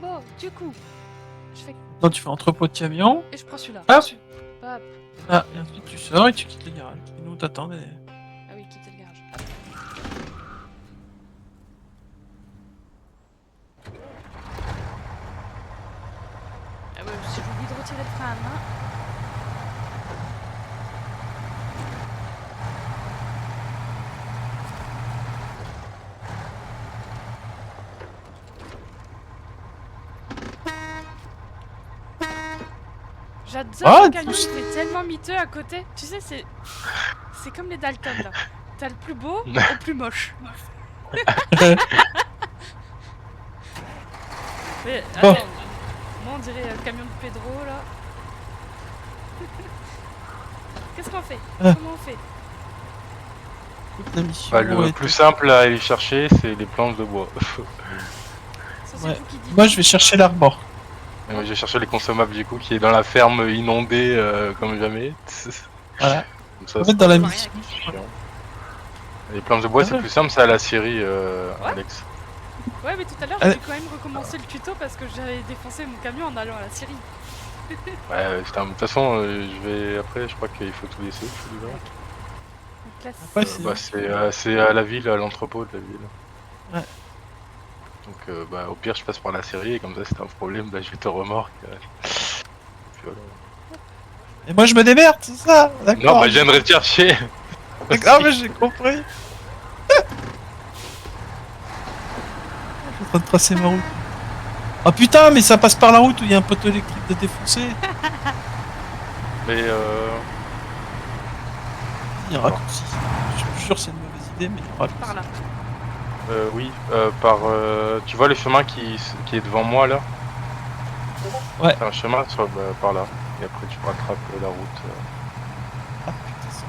Bon, du coup, je fais... Non, tu fais entrepôt de camion. Et je prends celui-là. Hop. Hop. Ah, et ensuite tu sors et tu quittes le garage. Et nous, t'attendais. Ah oui, quitter le garage. Hop. Ah ouais, si j'oublie de retirer le frein à main... J'adore le camion, il est tellement miteux à côté. Tu sais, c'est comme les Dalton là. T'as le plus beau au plus moche. Mais attends, moi on dirait le camion de Pedro là. Qu'est-ce qu'on fait? Comment on fait? La mission bah, le plus simple à aller chercher, c'est les planches de bois. Ça, c'est vous qui dites. Moi je vais chercher l'arbre. Moi j'ai cherché les consommables du coup qui est dans la ferme inondée comme jamais. Voilà. Comme ça, En fait, dans la mission. Les planches de bois c'est plus simple, c'est à la série Ouais. Alex. Ouais, mais tout à l'heure j'ai dû quand même recommencer le tuto parce que j'avais défoncé mon camion en allant à la Syrie. Ouais, de toute façon, je vais après, je crois qu'il faut tout laisser. C'est à la ville, à l'entrepôt de la ville. Ouais. Donc, bah, au pire, je passe par la série et comme ça, si t'as un problème, bah, je vais te remorque. Voilà. Et moi je me démerde, c'est ça? D'accord. Non, bah, je viendrai te chercher. Ah, mais j'ai compris. Je suis en train de tracer ma route. Oh putain, mais ça passe par la route où il y a un poteau électrique de défoncé. Mais Il y a un raccourci. Je suis sûr c'est une mauvaise idée, mais il y a un raccourci. Par là. oui, tu vois le chemin qui est devant moi là? Ouais. C'est un chemin par là. Et après, tu rattrapes la route. Ah putain, c'est...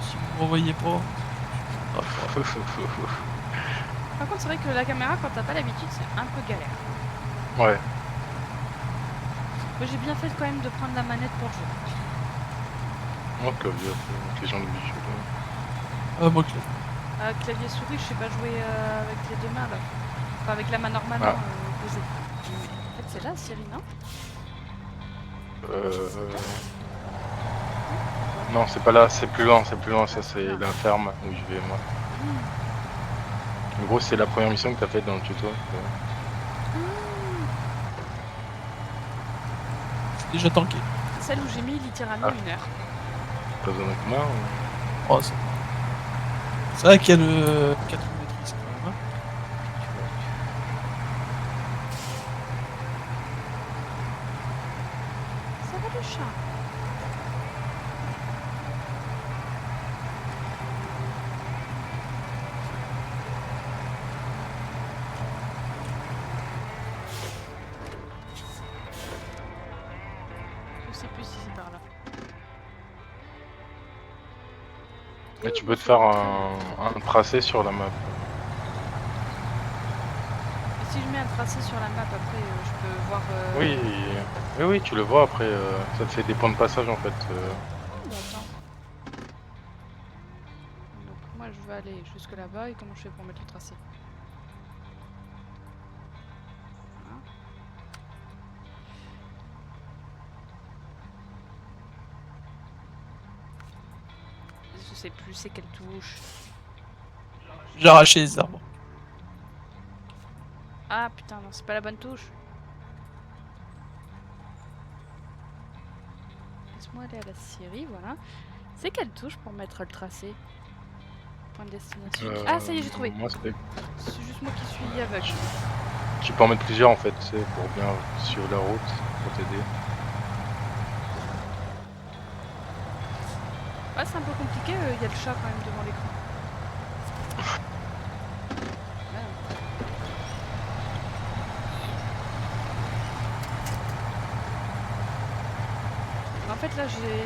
Si vous me revoyez pas... Par contre, c'est vrai que la caméra, quand t'as pas l'habitude, c'est un peu galère. Ouais. Mais j'ai bien fait quand même de prendre la manette pour jouer. Moi, clavier, avec les gens d'habitude. Ah, moi clavier. Clavier souris, je sais pas jouer avec les deux mains là. Enfin, avec la main normale posée. En fait, c'est là, Cyril, non? Non, c'est pas là, c'est plus loin, ça c'est la ferme où je vais moi. En gros, c'est la première mission que t'as faite dans le tuto. Déjà tanké. Celle où j'ai mis littéralement 1 heure. T'as besoin d'un coup de main Oh, c'est vrai qu'il y a le 4 maîtrise quand même. Ça va le chat. Je sais plus si c'est par là. Mais tu peux te faire un tracé sur la map. Et si je mets un tracé sur la map, après, je peux voir... Oui, tu le vois après, ça te fait des points de passage en fait. Attends. Donc moi je vais aller jusque là-bas et comment je fais pour mettre le tracé? Voilà. Je sais plus c'est quelle touche. J'ai arraché les arbres. Ah putain non c'est pas la bonne touche. Laisse-moi aller à la Syrie, voilà. C'est quelle touche pour mettre le tracé? Point de destination. Ah ça y est j'ai trouvé. C'est juste moi qui suis aveugle. Tu peux en mettre plusieurs en fait, c'est pour bien suivre la route, pour t'aider. Ah c'est un peu compliqué, il y a le chat quand même devant l'écran. En fait là j'ai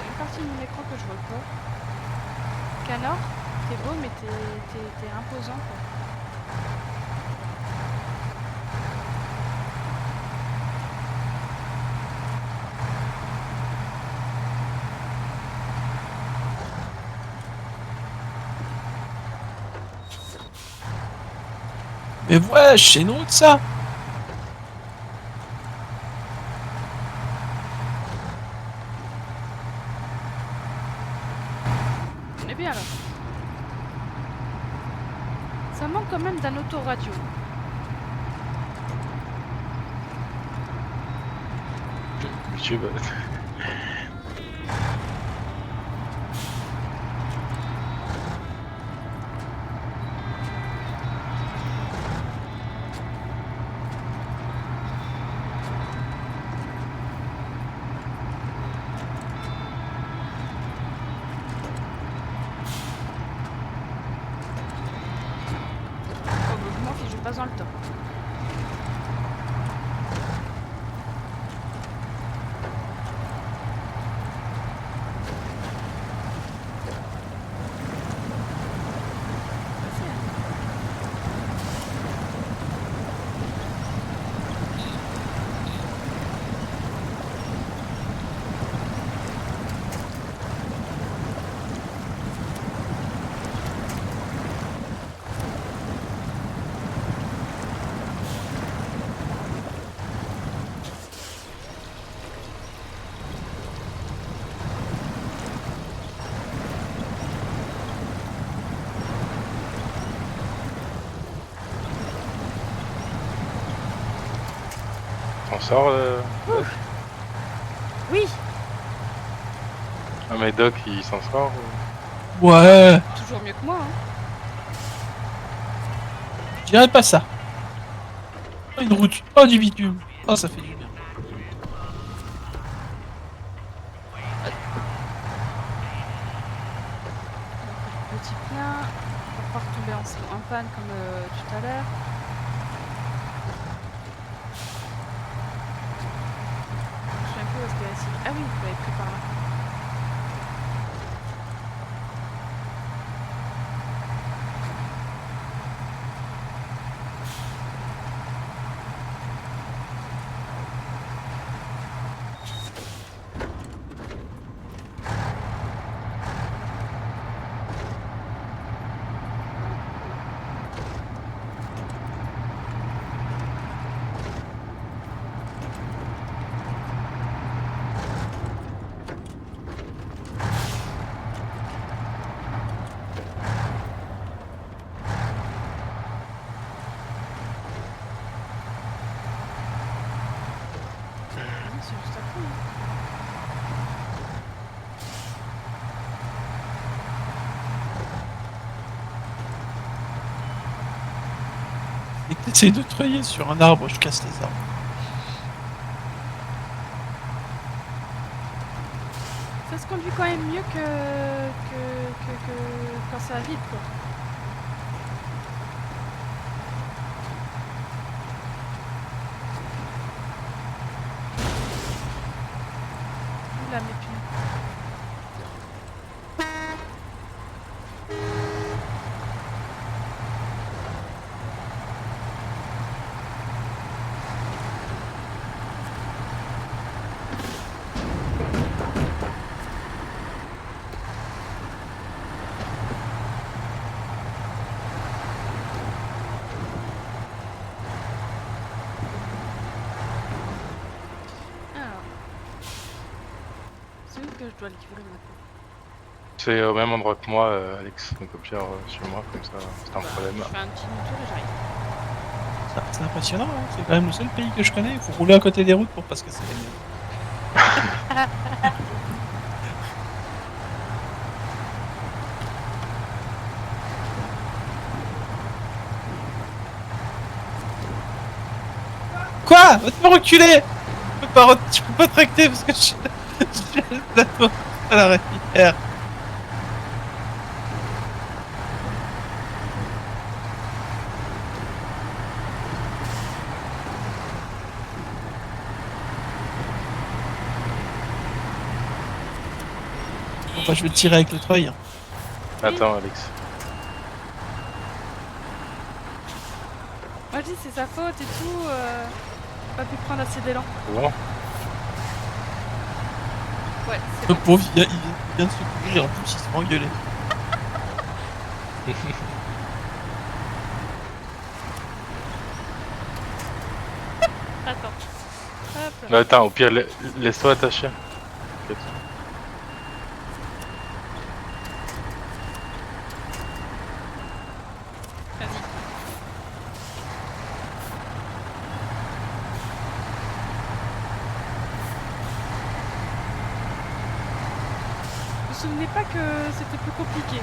une partie de mon écran que je vois pas. Canor, t'es beau mais t'es imposant quoi. Mais ouais, c'est une route ça. On est bien là. Ça manque quand même d'un autoradio. Monsieur, bah... Probablement si je passe dans le temps. T'en sors Oui. Ah mais Doc il s'en sort Ouais. Toujours mieux que moi. Hein. Je dirais pas ça. Une route, pas du bitume. Oh, ça fait du bien. Petit plein. Pour pas retomber en panne comme tout à l'heure. Je suis un peu où est-ce qu'elle est ici. Ah oui, vous l'avez pris par là. C'est juste à fond. Et que t'essayes de treuiller sur un arbre, je casse les arbres. Ça se conduit quand même mieux que quand ça va vite, quoi. Oula, mes pneus. C'est où que je dois le livrer maintenant? C'est au même endroit que moi, Alex. Donc au pire, chez moi, comme ça, c'est un problème. Je fais un petit tour et j'arrive. C'est impressionnant, hein. C'est quand même le seul pays que je connais. Il faut rouler à côté des routes pour pas se casser les miennes. Quoi? Va te me reculer! Je peux pas tracter parce que j'ai le plateau à la rivière. Enfin, je vais te tirer avec le treuil. Hein. Attends, Alex. Moi je dis c'est sa faute et tout, pas pu prendre assez d'élan. Bon. Ouais, c'est Le bon. pauvre, il vient de se coucher, en plus il se fait engueuler. Attends. Hop là. Mais attends, au pire, laisse-toi attacher. Ok. Vas-y. Vous vous souvenez pas que c'était plus compliqué?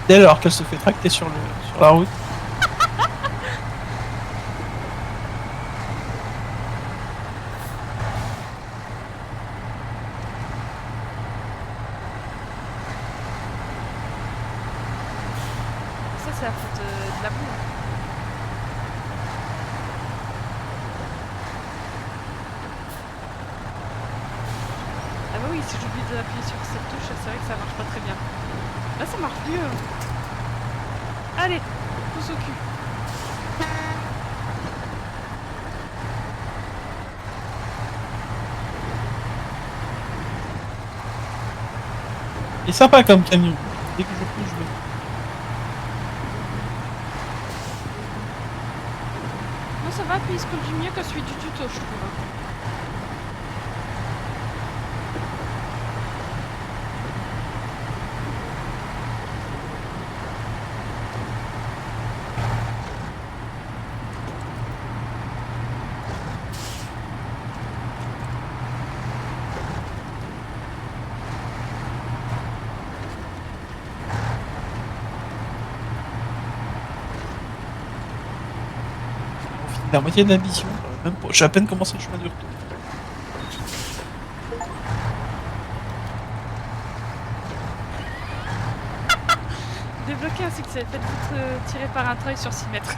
Dès lors qu'elle se fait tracter sur la route. Ça, c'est la faute de la boue. Ah bah oui, si j'oublie d'appuyer sur cette touche, c'est vrai que ça marche pas très bien. Là, ça marche mieux. Allez, pouce au cul. Il est sympa comme camion. Dès que je peux, je vais. Non, ça va, puis il se conduit mieux que celui du tuto, je trouve. Hein. On finit la moitié de la mission. J'ai à peine commencé le chemin du retour. Débloquer un succès, faites-vous tirer par un treuil sur 6 mètres.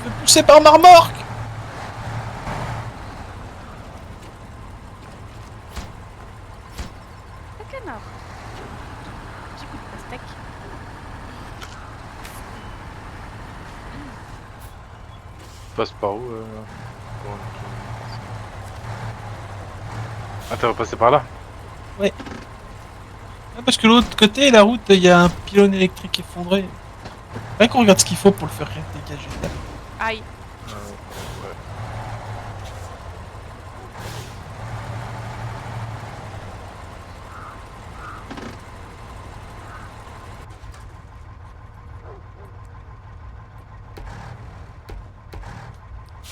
Je me fais pousser par ma remorque. Un canard. Petit coup de pastèque. Passe par où Ah, t'es repassé par là? Ouais. Ah, parce que l'autre côté, la route, il y a un pylône électrique effondré. Faudrait qu'on regarde ce qu'il faut pour le faire dégager. Aïe. Ouais.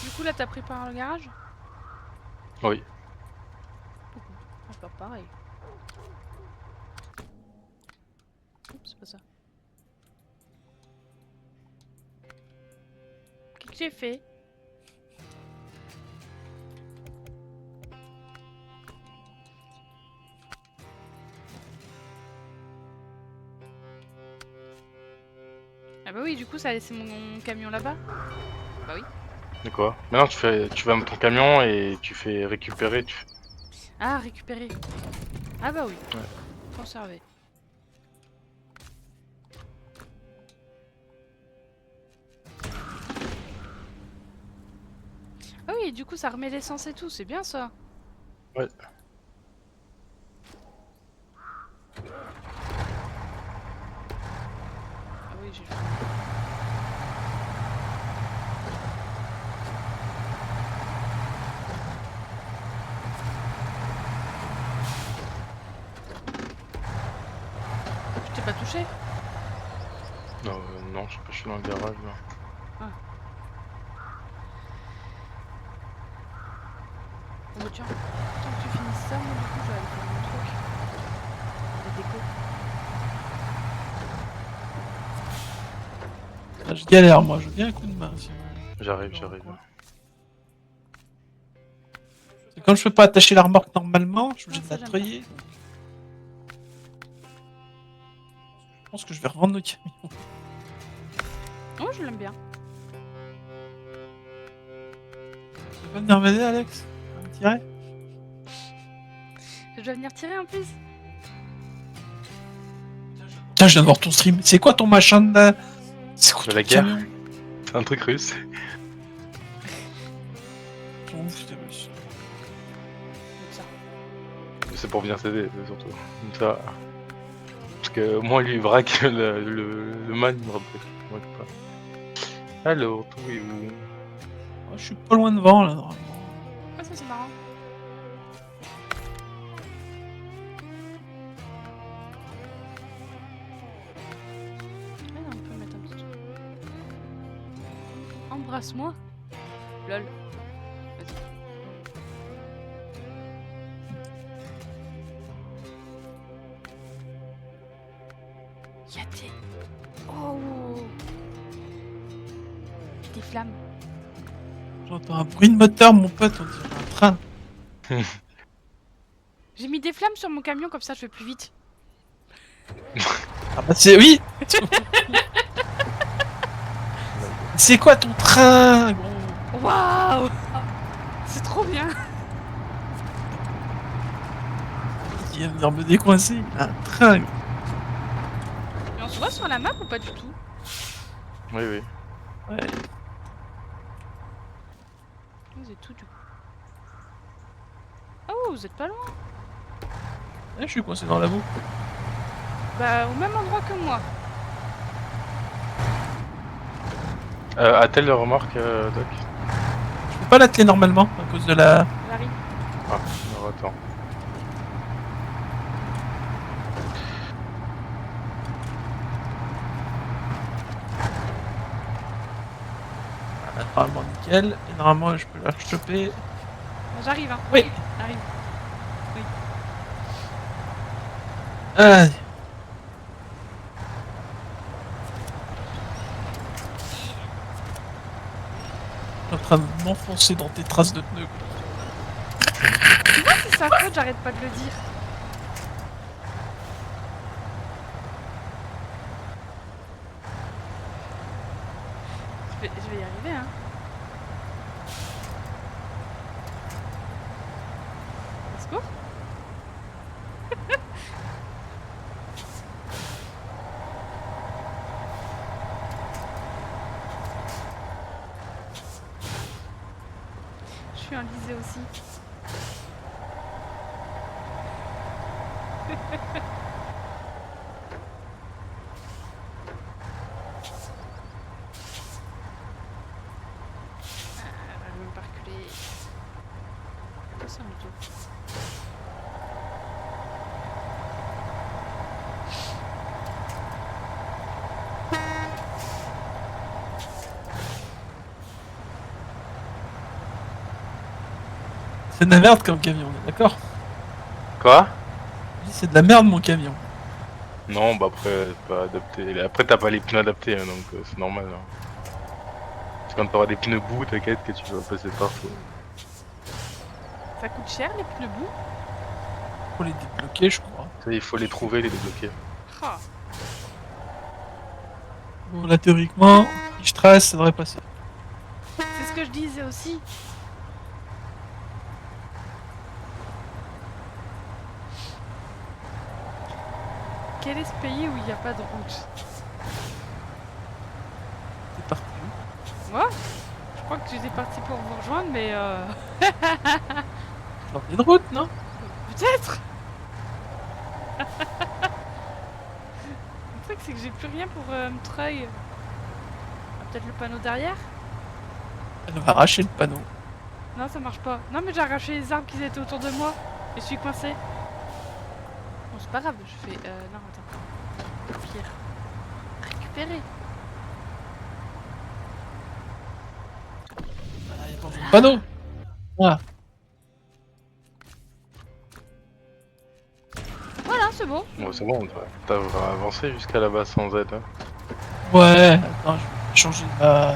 Du coup, là, t'as pris par le garage? Oui. Encore pareil. Oups, c'est pas ça. Qu'est-ce que j'ai fait? Ah bah oui, du coup, ça a laissé mon camion là-bas? Bah oui. De quoi? Maintenant, tu vas dans ton camion et tu fais récupérer. Ah, récupérer. Ah bah oui. Ouais. Conserver. Ah oui, du coup, ça remet l'essence et tout, c'est bien ça. Ouais. Ah oui, j'ai fait. Je t'ai pas touché? Non, je suis dans le garage là. Ah. Bon bah tiens, tant que tu finisses ça, moi du coup, je vais aller faire mon truc. Les décos. Ah, je galère, moi, je veux bien un coup de main. Si J'arrive. Et comme je peux pas attacher la remorque normalement, je suis obligé Non, de ça, la j'aime treuiller. Je pense que je vais revendre le camion. Oh, je l'aime bien. Tu veux pas venir m'aider, Alex? Tu vas me tirer? Je dois venir tirer en plus. Putain, je viens de voir ton stream. C'est quoi ton machin de là? C'est quoi De ton la guerre. camion? C'est un truc russe. T'en ouf, t'es russe. Comme ça. C'est pour bien t'aider, surtout. Comme ça. Parce que moi, lui, il braque le man, il me braque pas. Alors, trouvez-vous. Oh, je suis pas loin devant là, normalement. Ah, ça c'est marrant. Ah, on peut mettre un petit truc. Embrasse-moi. Lol. Vas-y. Y'a des... Oh! Des flammes. J'entends un bruit de moteur, mon pote, on dirait un train. J'ai mis des flammes sur mon camion, comme ça je vais plus vite. Ah bah c'est... Oui. C'est quoi ton train, gros? Waouh! C'est trop bien! Il va venir me décoincer. Un train, gros. Mais on se voit sur la map ou pas du tout? Oui, oui. Ouais. Vous êtes tout du coup. Oh, vous êtes pas loin? Ouais, je suis coincé dans la boue. Bah, au même endroit que moi. A-t-elle le remorque, Doc? Je peux pas l'atteler normalement à cause de la... J'arrive. Ah, alors attends. Normalement nickel. Et normalement je peux la choper. J'arrive, hein. Oui. J'arrive. Aïe. Je suis en train de m'enfoncer dans tes traces de pneus. Tu vois, c'est sa faute, j'arrête pas de le dire. Je vais y arriver, hein. Au secours. Je suis enlisée aussi. Je vais même pas reculer. Où c'est, mon Dieu? C'est de la merde comme camion, on est d'accord? Quoi? Je dis, c'est de la merde mon camion. Non, bah après, c'est pas adapté. Après, t'as pas les pneus adaptés, hein, donc c'est normal. Hein. C'est quand t'auras des pneus bout, t'inquiète que tu vas passer partout. Ça coûte cher les pneus bout? Faut les débloquer, je crois. Ça, il faut les trouver, les débloquer. Ah. Bon, là théoriquement, si je trace, ça devrait passer. C'est ce que je disais aussi. Quel est ce pays où il n'y a pas de route? C'est parti. Moi? Je crois que j'étais partie pour vous rejoindre, mais Genre, il y a une route, non? peut-être. Le truc c'est que j'ai plus rien pour me treuil. Ah, peut-être le panneau derrière? Elle va arracher le panneau. Non, ça marche pas. Non, mais j'ai arraché les arbres qui étaient autour de moi et je suis coincée. Bon, c'est pas grave, je fais. Non, attends. Au pire. Récupérer. Ah, y a pas besoin de panneau. Voilà. Voilà, c'est bon. Bon, c'est bon, t'as avancé jusqu'à là-bas sans aide. Hein. Ouais, attends, je vais changer la...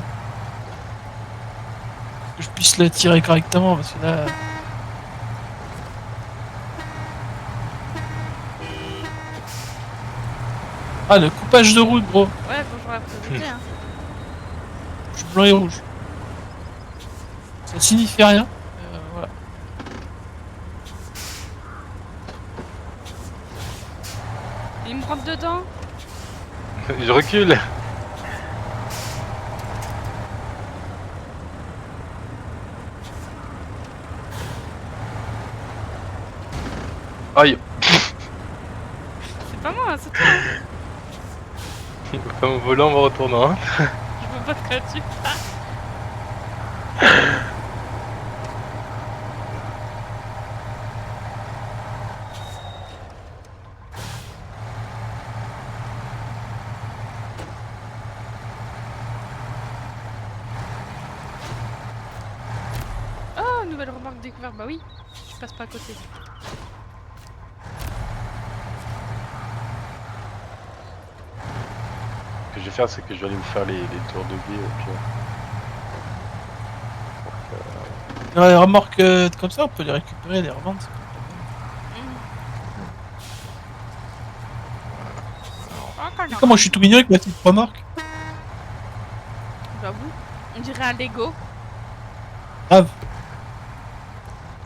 Que je puisse la tirer correctement, parce que là... Ah, le coupage de route, gros. Ouais, bonjour la priorité, hein. Je suis blanc et rouge. Ça signifie rien. Voilà. Il me rentre dedans. Je recule. Aïe. C'est pas moi, c'est toi. Comme volant en retournant. Hein. Je vois pas de quoi tu parles. Oh, nouvelle remarque découverte. Bah oui, je passe pas à côté. Ce que je vais faire, c'est que je vais aller vous faire les tours de guet. Les remorques comme ça, on peut les récupérer, les revendre. c'est pas un problème. Oh, connard. Comment je suis tout mignon avec ma petite remorque. J'avoue, on dirait un Lego. Grave.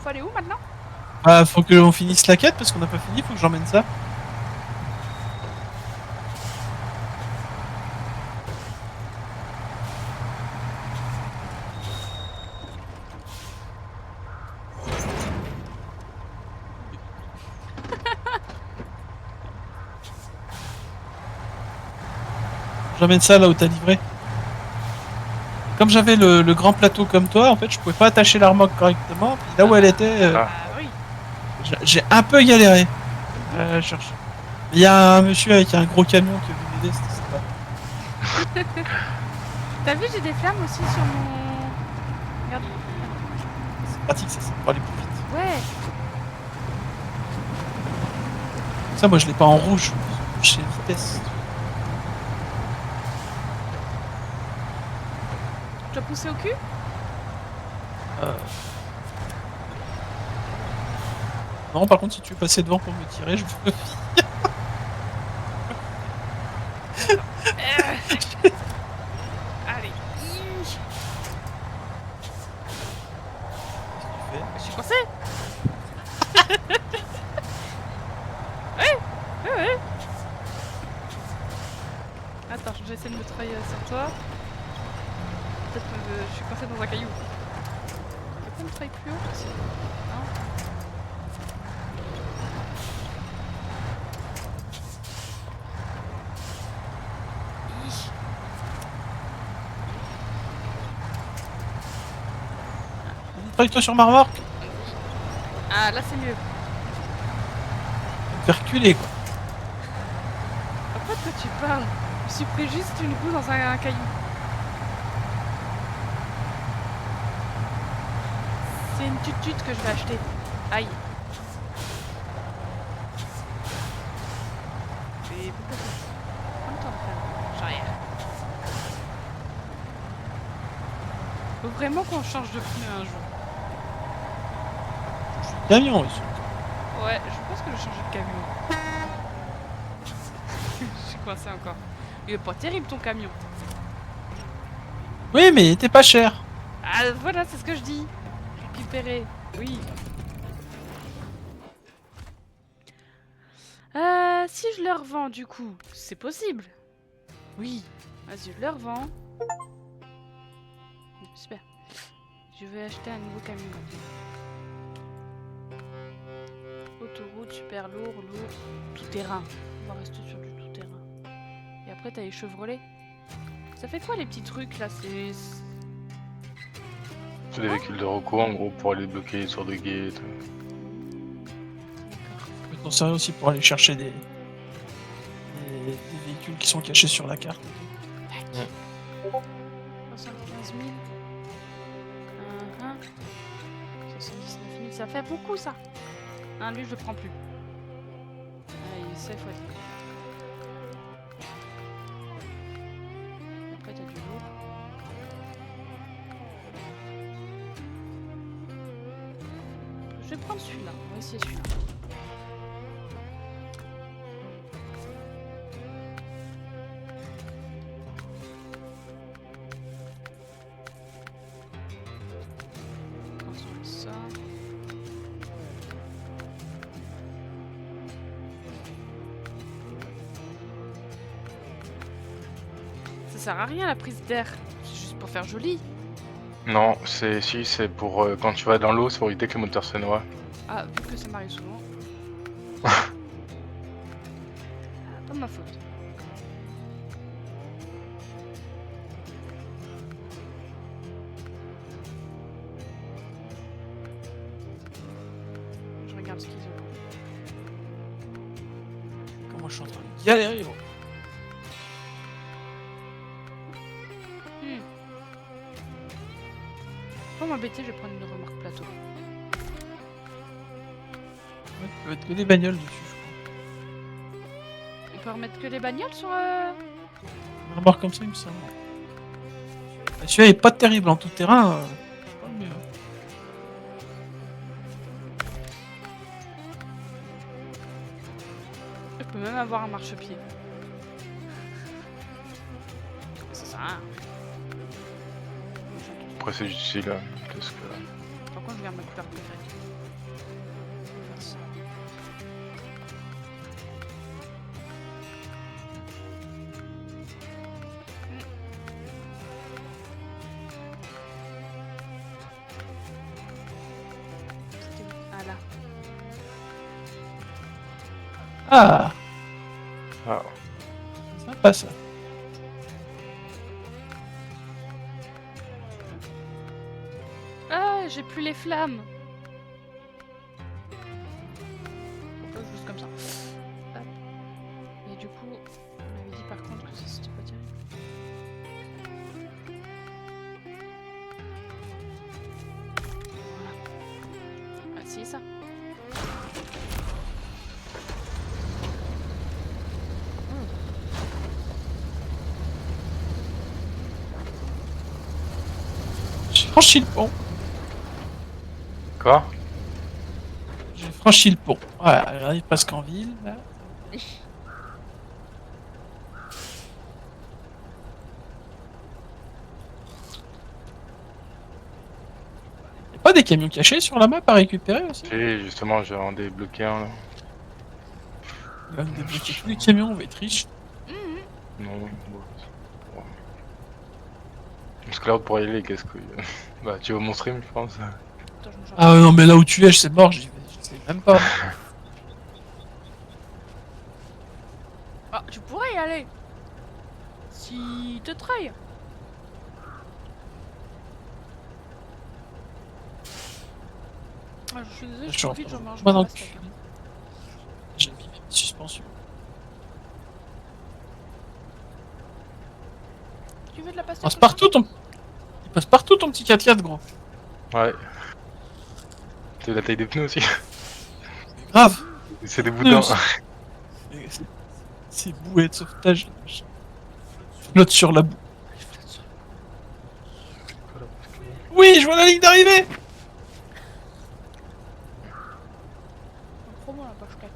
Faut aller où maintenant? Ah, faut que l'on finisse la quête parce qu'on n'a pas fini, faut que j'emmène ça. J'emmène ça là où t'as livré. Comme j'avais le grand plateau comme toi, en fait, je pouvais pas attacher la remorque correctement. Puis là où elle était, Ah. oui. j'ai un peu galéré. Chercher. Il y a un monsieur avec un gros camion qui est venu m'aider, c'était sympa. T'as vu, j'ai des flammes aussi sur mon. Regarde. C'est pratique ça pour aller plus vite. Ouais. Ça, moi, je l'ai pas en rouge. Chez vitesse. Je dois pousser au cul? Non, par contre, si tu veux passer devant pour me tirer, je peux. Allez. Je suis coincé. Ouais. Attends, je vais essayer de me trahir sur toi. Peut-être que je suis coincé dans un caillou. Tu peux me trahir plus haut aussi? Non. Hi. Trajectoire sur ma remorque. Ah, là c'est mieux. Fais reculer, quoi. Après, de quoi tu parles? Je suis pris juste une roue dans un caillou. C'est une tutute que je vais acheter. Aïe. C'est beaucoup de temps. Combien de temps de faire? J'arrière. Faut vraiment qu'on change de pneu un jour. Camion aussi. Ouais, je pense que je vais changer de camion. Je suis coincé encore. Il est pas terrible ton camion. Oui, mais il était pas cher. Ah voilà, c'est ce que je dis. Récupérer. Oui. Si je le revends du coup, c'est possible. Oui. Vas-y, je le revends. Super. Je vais acheter un nouveau camion. Autoroute, super lourd, tout terrain. On va rester sur du tout terrain. Et après, t'as les Chevrolet. Ça fait quoi les petits trucs là? C'est. C'est des véhicules de recours en gros pour aller bloquer les tours de guet et tout. On peut t'en servir aussi pour aller chercher des véhicules qui sont cachés sur la carte. 75 000. 79 000. Ça fait beaucoup ça. Non, lui je le prends plus. Ah, il est safe, ouais. Après t'as du lourd. Je vais prendre celui-là. On va essayer celui-là. Construire ça. sert à rien la prise d'air. C'est juste pour faire joli. Non, c'est pour quand tu vas dans l'eau, c'est pour éviter que le moteur se noie. Ah, vu que ça m'arrive souvent. Pas de ma faute. Je regarde ce qu'ils ont. Comment je suis en train de galérer, gros. Pour m'embêter, je vais prendre une remorque plateau. Ouais, tu peux mettre que des bagnoles dessus, je On peut remettre que les bagnoles sur... crois. Une remorque comme ça, il me semble. Celui-là est pas terrible en tout terrain. C'est pas le mieux. Je peux même avoir un marchepied. Ça sert à rien. Après, c'est utile, parce que... Par contre, je garde ma couleur préférée. Faire ça. C'était où? Ah là. Ah, Ah, c'est sympa ça. Ah, j'ai plus les flammes. Juste comme ça. Hop. Et du coup, on avait dit par contre que ça c'était pas terrible. Voilà. Ah, c'est ça. J'ai franchi le pont. quoi? J'ai franchi le pont. Voilà, j'arrive presque en ville, là. Y'a pas des camions cachés sur la map à récupérer aussi? Et justement, j'ai en débloqué un, là. On va me débloquer tous les camions, on va être riche. Non, bon. Parce que là, pour y aller, qu'est-ce que... Bah, tu vas mon stream, je pense. Attends, je me change. Ah non, mais là où tu es, c'est mort, j'y vais, je sais même pas. Ah, tu pourrais y aller. Si te treuille. Ah, je suis désolée, je suis suis en vite, train je de- mange Moi mon non pasta. plus. J'ai mis mes suspensions. Tu veux de la pasta? Il passe partout ton... Il passe partout ton petit 4x4, gros. Ouais. C'est la taille des pneus aussi. Grave. C'est des Pneus boudins. aussi. C'est bouée de sauvetage. Flotte sur la boue. Oui, je vois la ligne d'arrivée. En promo là, pas je claque.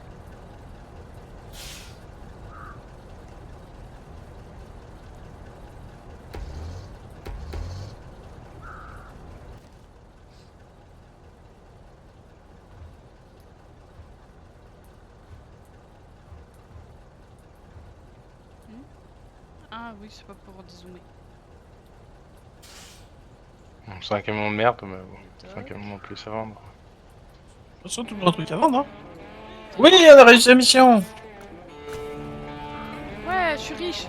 Ah oui, c'est pas pour dézoomer. Bon, c'est un camion de merde, mais bon, c'est un camion en plus à vendre. De toute façon, tout le truc à vendre, hein. Oui, on a réussi la mission. Ouais, je suis riche.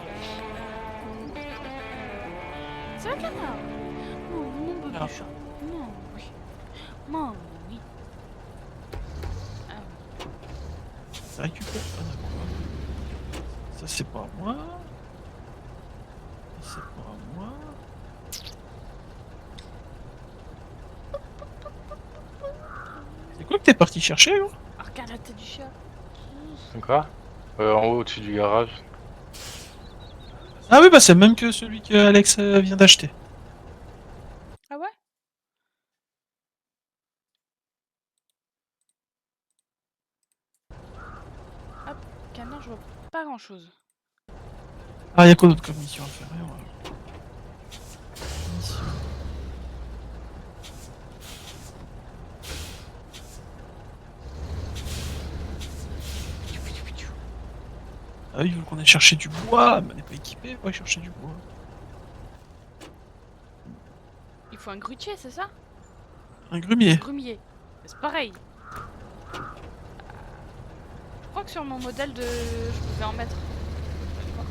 C'est un canard. Oh, mon bébé Ah. chat. Non, oui. Non, oui. Ah, Ça récupère. Ah, d'accord. Ça, c'est pas à moi. Ça, c'est pas à moi. C'est quoi que t'es parti chercher, gros? ah, regarde la tête du chat. Quoi? En haut, au-dessus du garage. Ah oui, bah c'est le même que celui que Alex vient d'acheter. Ah ouais? Hop, canard, je vois pas grand chose. Ah, y'a quoi d'autre comme mission à faire? Mission. Ah oui, ils veulent qu'on aille chercher du bois, mais on n'est pas équipé pour aller chercher du bois. faut un grutier, c'est ça? Un grumier. Grumier. Mais c'est pareil. Je crois que sur mon modèle de... Je pouvais en mettre. Allez voir.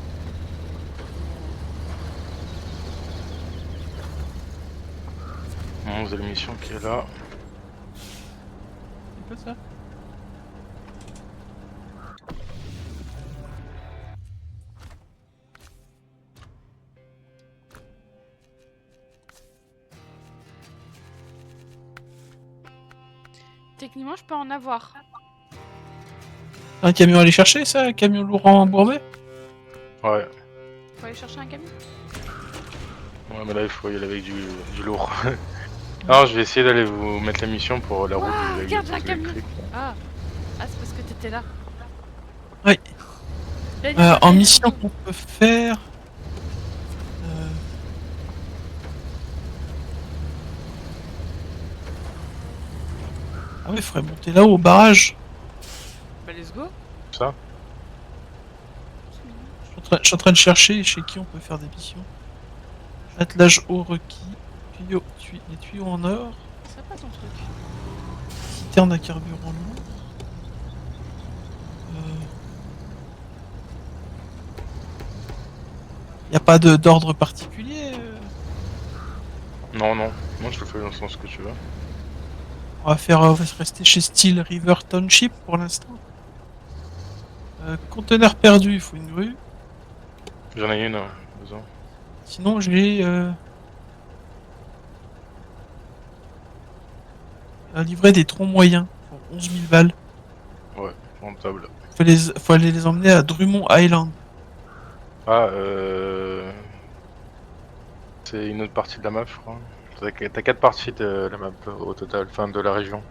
Bon, vous avez l'émission qui est là. C'est quoi ça? Techniquement, je peux en avoir. Un camion à aller chercher, ça? Un camion lourd en Bourmet? Ouais. Faut aller chercher un camion. Ouais, mais là, il faut y aller avec du lourd. Alors, je vais essayer d'aller vous mettre la mission pour la route Ouah, du regarde la véhicule camion. électrique. Ah, c'est parce que t'étais là. Oui. Là, il y a En un mission camion. qu'on peut faire... Ah ouais, il faudrait monter là-haut au barrage. Bah, let's go. Ça Je suis en train de chercher chez qui on peut faire des missions. Attelage haut requis, les tuyaux en or, C'est pas ton truc. citerne à carburant lourd. Y a pas d'ordre particulier. Non, non. Moi, je le fais dans le sens que tu veux. On va se rester chez Steel River Township pour l'instant. Conteneur perdu, il faut une grue. J'en ai une, besoin. Sinon, j'ai un livret des troncs moyens pour 11 000 balles. Ouais, rentable. Faut aller les emmener à Drummond Island. Ah, c'est une autre partie de la map, je crois. T'as 4 parties de la map au total, enfin de la région.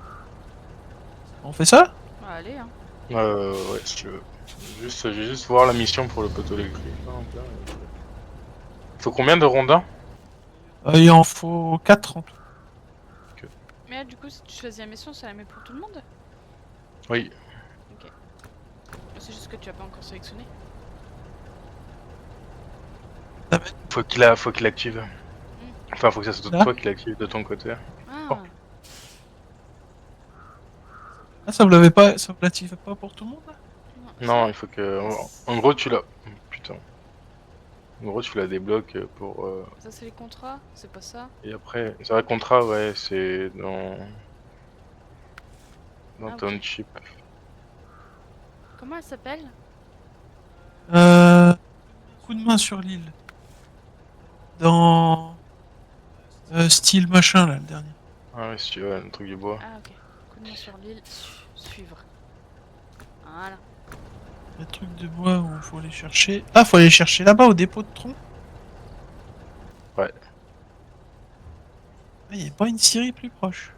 On fait ça? Bah, allez, hein. Ouais, si tu veux. Je vais juste voir la mission pour le poteau électrique. Faut combien de rondins? Il en faut 4 en tout. Mais là, du coup, si tu choisis la mission, c'est la même pour tout le monde? Oui. Ok. C'est juste que tu as pas encore sélectionné. Faut qu'il active. Enfin, faut que ça soit Là toi qui l'active de ton côté. Ah, Oh. Ah, ça vous l'active pas pour tout le monde là? Non, il faut que... En gros, tu l'as... Putain. En gros, tu la débloques pour... Ça, c'est les contrats, c'est pas ça. Et après, c'est vrai, contrat, ouais, c'est dans... Dans Ah, ok. Township. Comment elle s'appelle? Coup de main sur l'île. Dans... Style machin là, le dernier. Ah ouais, si tu veux, le truc du bois. Ah, ok. Coup de main sur l'île, suivre. Voilà. Le truc de bois où faut aller chercher. Ah, faut aller chercher là-bas au dépôt de tronc. Ouais. Ah, y a pas une scierie plus proche.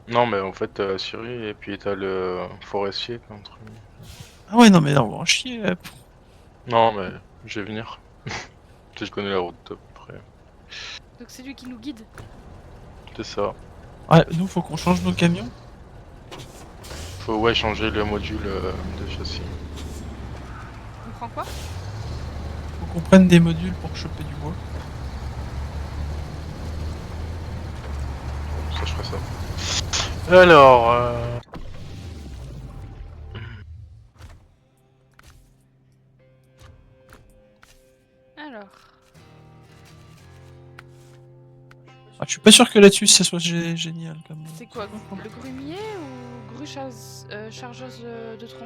Non, mais en fait, t'as la Syrie et puis t'as le forestier contre... Ah ouais, non mais là, on va en chier. Non, mais je vais venir. Tu sais, je connais la route à peu près. Donc, c'est lui qui nous guide. C'est ça. Ouais, nous, faut qu'on change nos camions. Faut, ouais, changer le module de châssis. On prend quoi? Faut qu'on prenne des modules pour choper du bois. Ça, je ferai ça. Alors... Alors. Ah, je suis pas sûr que là-dessus ça soit génial comme. C'est quoi? Le grumier ou grue chargeuse de tronc?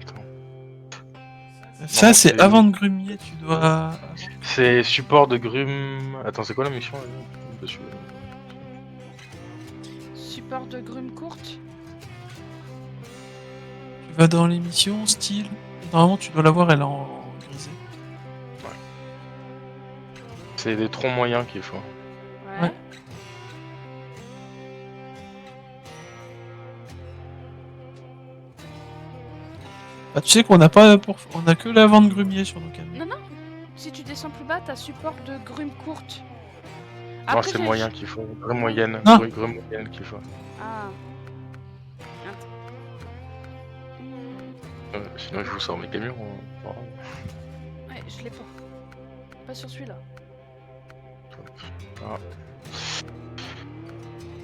Attends. Ça, Non, c'est c'est- avant de grumier, tu dois. C'est support de grume... Attends, c'est quoi la mission là dessus? Support de grume courte? Tu vas dans l'émission, style. Normalement, tu dois la voir, elle est en grisé. C'est des troncs moyens qu'il faut. Ouais. Ouais. Bah, tu sais qu'on n'a pas on a que l'avant de grumier sur nos camions. Non, non. Si tu descends plus bas, t'as support de grume courte. Non, Après, c'est j'ai- moyen qu'il faut. Grume moyenne. Non. Grume moyenne qu'il faut. Ah. Attends. Sinon, je vous sors mes camions. Ouais, je l'ai pas. Pas sur celui-là. Ah.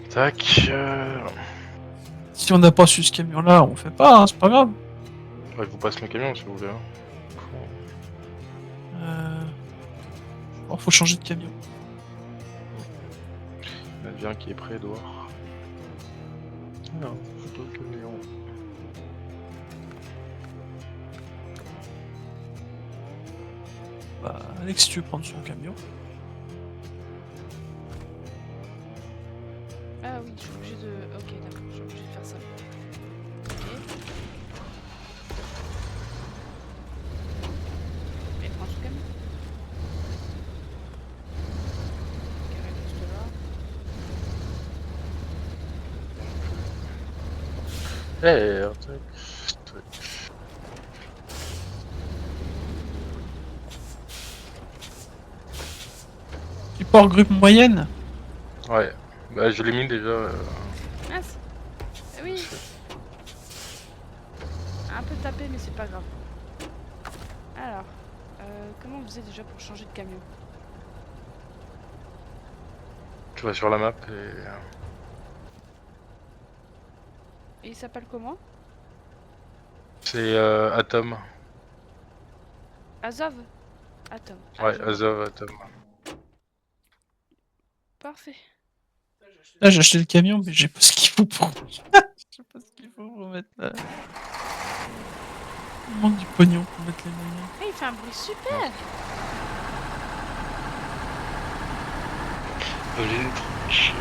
Tac. Si on n'a pas su ce camion-là, on fait pas, hein, c'est pas grave. Ouais, je vous passe mes camions si vous voulez. Hein. Bon, faut changer de camion. Il y en a bien qui est prêt dehors. Non, photo de camion. Bah, Alex, tu veux prendre son camion? Ah oui, je suis obligée de... Ok, d'accord, je suis obligée de faire ça. Ok. Mais prends son camion. Carré juste là. Tac. Tac. Support groupe moyenne? Ouais, bah je l'ai mis déjà. Mince. Ah oui. Un peu tapé, mais c'est pas grave. Alors, comment on faisait déjà pour changer de camion? Tu vas sur la map Et il s'appelle comment? c'est Atom. Azov? Atom. Ouais, je vois. Azov, Atom. Parfait. Là, j'ai acheté le camion, mais j'ai pas ce qu'il faut pour... Je sais pas ce qu'il faut pour mettre là. Il manque du pognon pour mettre les moyens. Ah, il fait un bruit super! J'ai des trucs.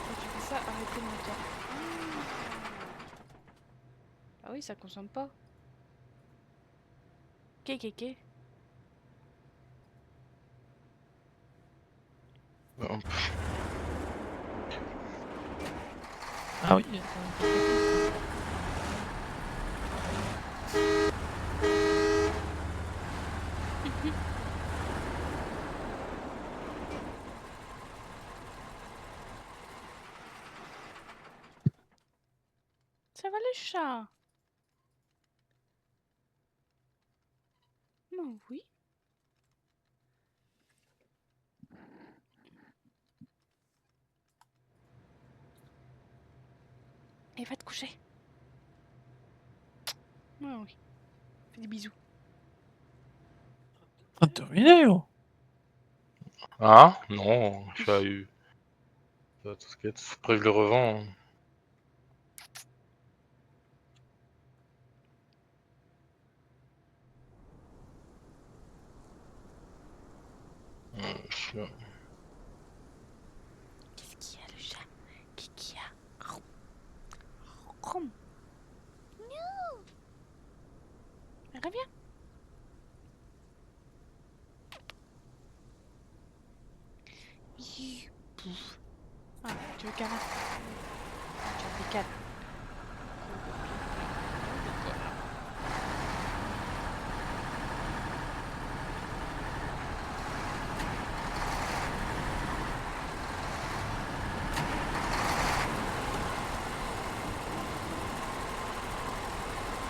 Quand tu fais ça, arrêtez le moteur. Ah oui, ça consomme pas. Ok. Hop. Ah oui. Ça va les chats? Non, oui. Et va te coucher. Non, oui. Fais des bisous. En train de te ruiner, oh. Ah non, je suis à U. T'inquiète, après je le revends. Chien. Qu'est-ce qu'il y a, le chat? Qu'est-ce qu'il y a? Rom. Non. Reviens. Pouf. Ah, tu veux câlin? Tu as des câlins.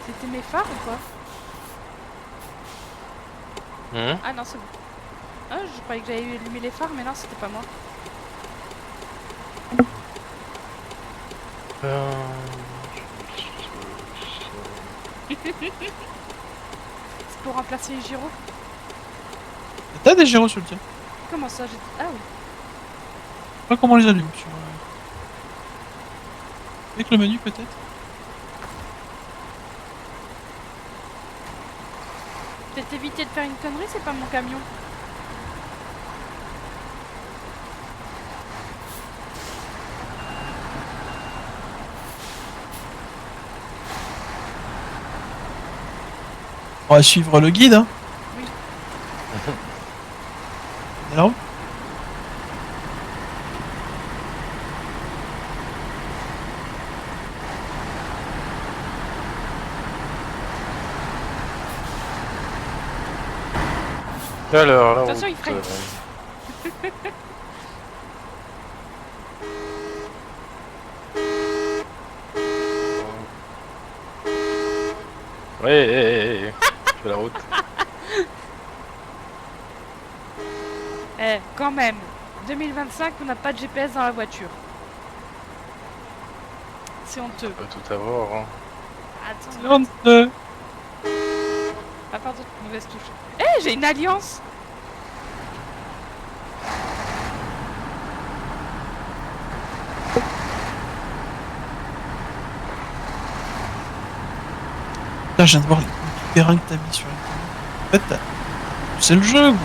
C'était mes phares ou quoi? Ah non, c'est bon. Ah, je croyais que j'avais allumé les phares, mais non, c'était pas moi. C'est pour remplacer les gyros. T'as des gyros sur le tien? Comment ça? Ah oui. Je sais pas comment on les allume sur... Avec le menu peut-être? Peut-être éviter de faire une connerie, c'est pas mon camion. On va suivre le guide, hein. Oui. Alors? Alors, là, Attention, il freine. Ouais, je fais la route. Eh, quand même. 2025, on n'a pas de GPS dans la voiture. C'est honteux. On peut tout avoir, hein. Attends. C'est honteux. Ah pardon, mauvaise touche. Eh, j'ai une alliance. Là, je viens de voir les terrains que t'as mis sur Internet. En fait, c'est le jeu, gros.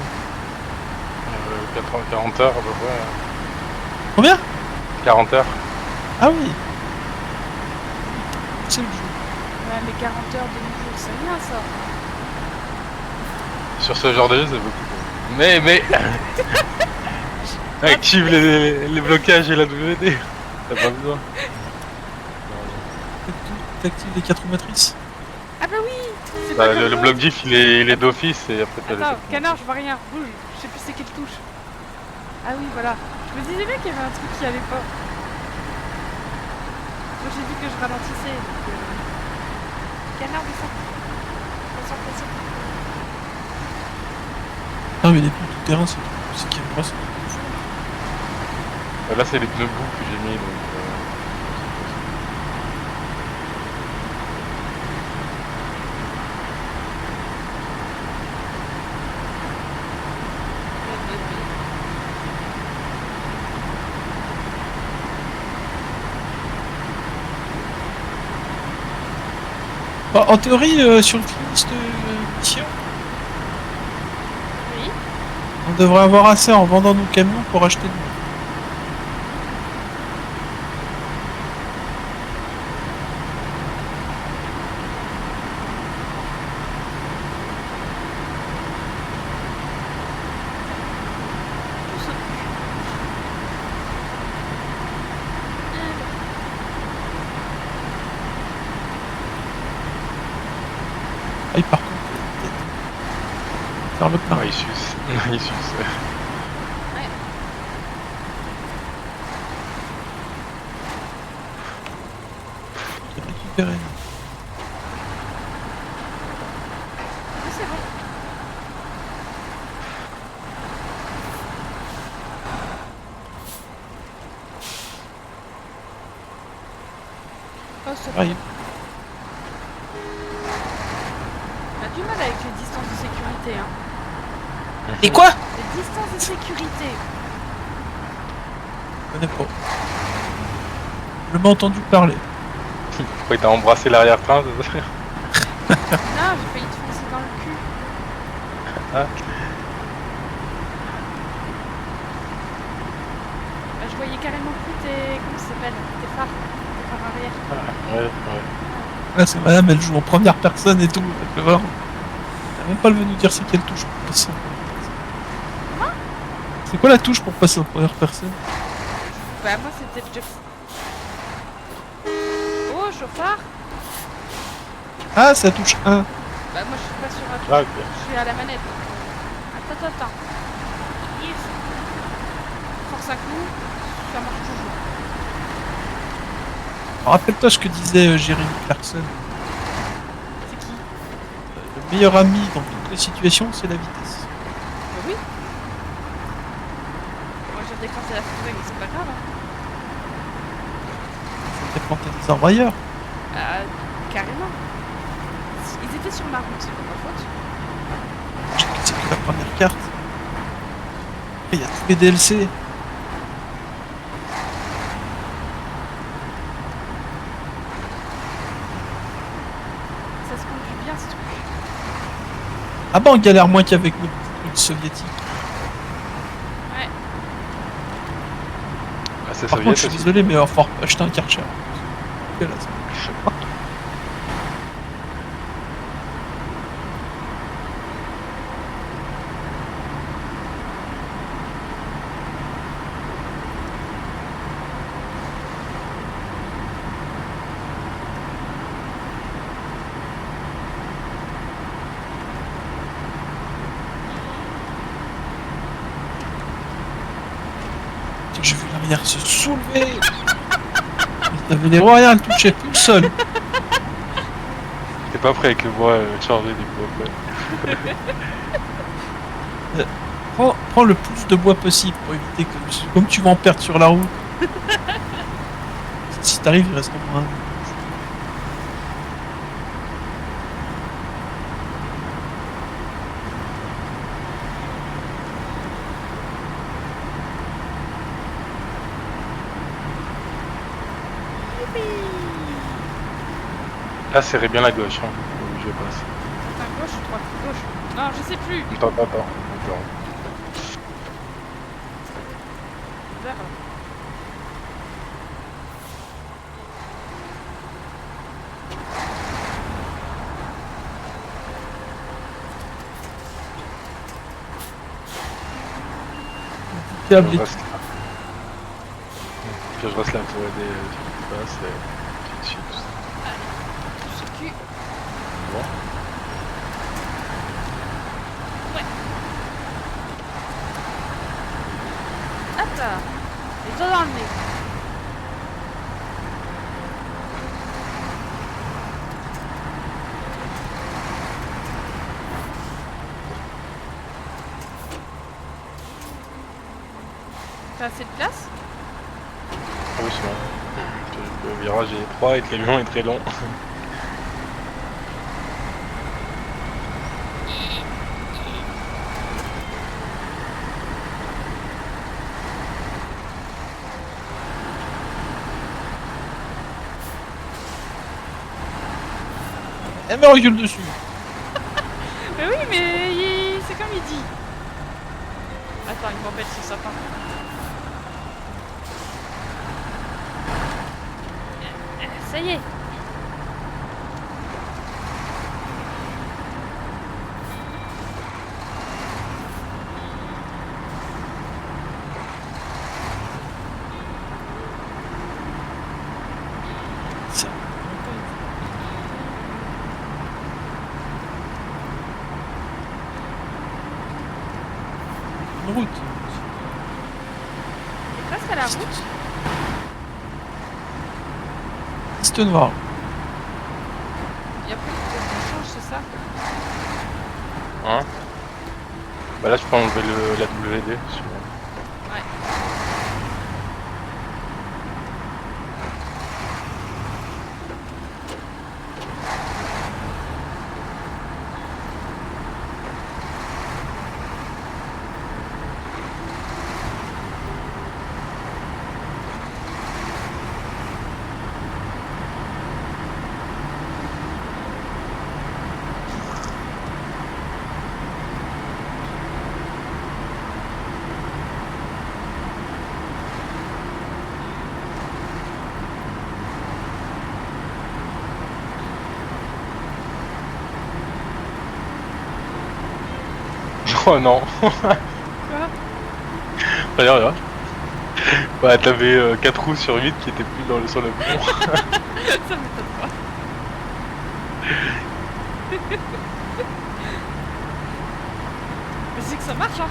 40 heures à peu près. Combien 40 heures. Ah oui. C'est le jeu. Ouais, mais 40 heures de jour, c'est rien ça. Sur ce genre de jeu, c'est beaucoup. Mais active les blocages et la WD. T'as pas besoin. T'actives les 4 motrices. Ah bah oui. C'est Bah, pas comme le l'autre. bloc diff il est d'office et après t'as les Attends, autres. canard, je vois rien. Bouge. Je sais plus c'est quelle touche. Ah oui, voilà. Je me disais bien qu'il y avait un truc qui allait pas. Moi j'ai vu que je ralentissais. Donc, canard, descend. Descend. Non, mais les pneus tout terrain, c'est qui est pas ça. Là, c'est les pneus bouts que j'ai mis. Donc, Bah, en théorie, sur le finish de mission, Oui. on devrait avoir assez en vendant nos camions pour acheter de Tout saute. Ah, par contre, faire le plein. il suce. Il suce. Récupérer. Oui, c'est bon. Oh, c'est Ah, bon. On a du mal avec les distances de sécurité, hein. Et quoi? Les distances de sécurité. Je connais pas. Je m'ai entendu parler. Pourquoi il t'a embrassé l'arrière-train c'est ça? Non, j'ai failli te foncer dans le cul. Ah. Bah, je voyais carrément plus tes... Comment ça s'appelle? Tes phares. Tes phares arrière. Ouais. Là, c'est madame, elle joue en première personne et tout. Tu vas voir. T'as même pas le venu dire c'est quelle touche pour passer en première personne. C'est quoi la touche pour passer en première personne? Bah, moi, c'était le Jeff. Oh, chauffard. Ah, ça touche 1. Bah, moi, je suis pas sur la touche. Ah, ok. Je suis à la manette. Attends. Yes. Force un coup, ça marche toujours. Rappelle-toi ce que disait Jérémy Clarkson. C'est qui? Le meilleur ami dans toutes les situations, c'est la vitesse. Bah oui. Moi, j'ai déclenché la fourrée, mais c'est pas grave. Hein. Faut peut-être planter des envoyeurs. Carrément. Ils étaient sur ma route, c'est pas ma faute. C'est que la première carte. Après, il y a tous les DLC. Ça se conduit bien, ce truc. Ah bah on galère moins qu'avec notre truc soviétique. Ouais. Ah, c'est Par contre, je suis aussi. désolé, mais il va falloir acheter un Karcher. Dégueulasse. J'ai vu l'arrière se soulever. T'avais les royales toucher tout seul. T'es pas prêt avec le bois chargé du bois. Quoi. Prends le plus de bois possible pour éviter que, comme tu vas en perdre sur la route. Si t'arrives, il reste au moins un. Là, serrez bien la gauche. Hein. Je passe. À gauche ou droite? Gauche. Non, je sais plus. Attends. Vers. Câble Je et reste là. Puis je reste là pour aider ceux qui passent et puis tout ça. Touche le cul. Bon. Hop là. Les doigts dans le nez. T'as assez de place? Ah oui, c'est bon. Le virage est étroit et le camion est très long. elle me recule dessus. Mais oui, mais c'est comme il dit. Attends, il m'embête ce sapin. Ça y est. Ça. Une route. C'est presque à la route. Piste noire. Et après, on change, c'est ça? Hein? Bah là, je peux enlever la WD. Ouais. Oh non. Quoi? Regarde. Bah t'avais 4 roues sur 8 qui étaient plus sur le pont. Ça m'étonne pas. Mais c'est que ça marche, hein.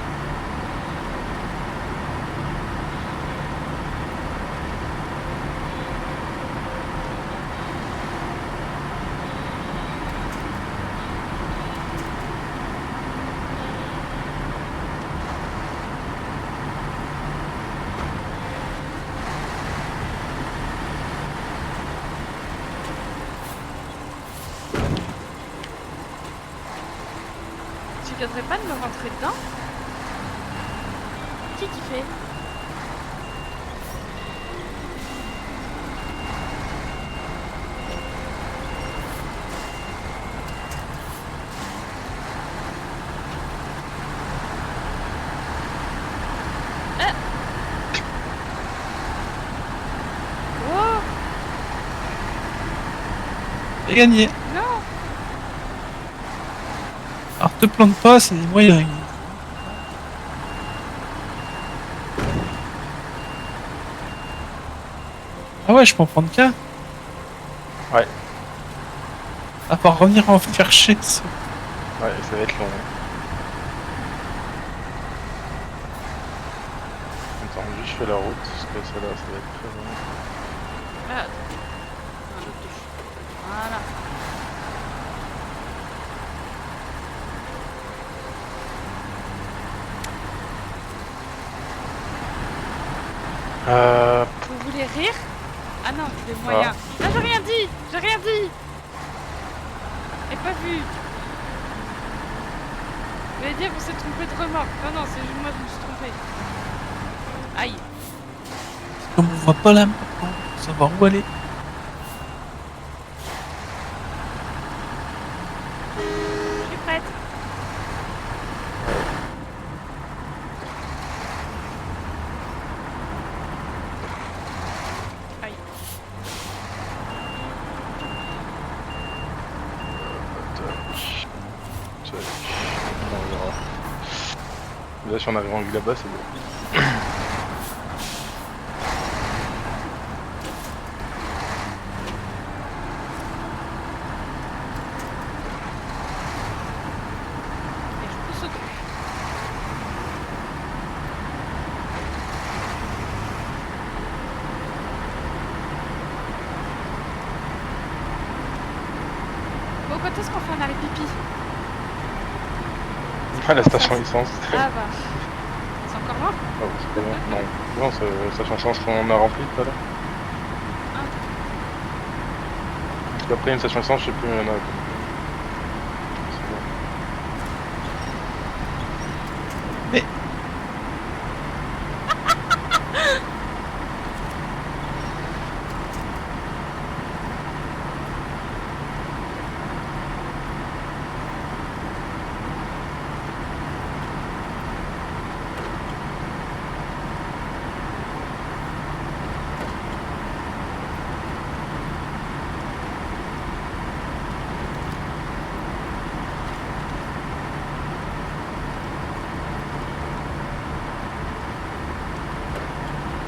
Tu viendrais pas de me rentrer dedans? Qui fait? Oh J'ai gagné. non! Alors te plante pas, c'est moi il arrive. Ah ouais, je peux en prendre qu'un. Ouais. À part revenir en faire chier. Ça. Ouais, ça va être long. Attends, juste je fais la route, parce que ça va être très long. Ah, un autre touche. Voilà. Vous voulez rire? Ah non, c'est moyen. Ah, j'ai rien dit! J'ai rien dit! J'ai pas vu. Vous allez dire qu'on s'est trompé de remorque. Non, non, c'est juste moi, je me suis trompé. Aïe. Comme on voit pas la map, on va savoir où aller. Je suis prête. Aïe. On verra. Là, si on arrive en vue là-bas, c'est bon. Et je peux sauter. Bon, quand est-ce qu'on fait un arrêt pipi? Ah, la station essence. Ah bah. C'est encore loin? Oh, c'est pas bon. Non, non, c'est la station essence qu'on a remplie tout à l'heure. Ah. Parce qu'après, une station essence, je sais plus, il y en a. C'est bon. Mais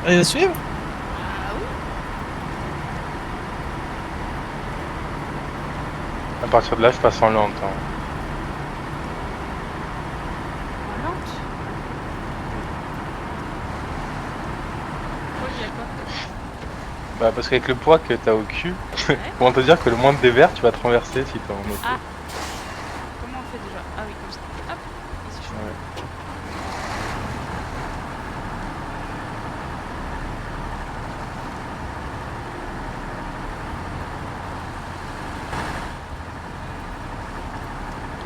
allez la suivre. Ah oui. À partir de là, je passe en lente. Hein. En lente. Oh, il y a quoi? Bah, parce qu'avec le poids que t'as au cul, Ouais. comment te dire que le moindre dévers, tu vas te renverser si t'es en auto. Ah. Comment on fait déjà? Ah oui, comme ça. Hop. Ici, je suis. Ouais.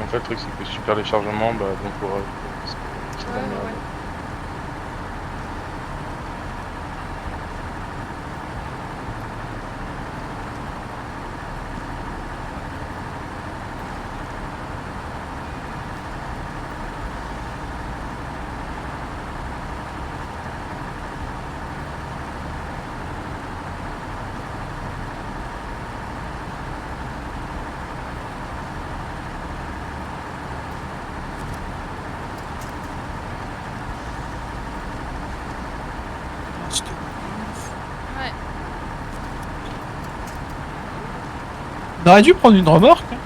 En fait, le truc, c'est que super les chargements, bah, bon courage. C'est Ouais, dans le ouais, merde. ouais. Ouais. On aurait dû prendre une remorque. Hein.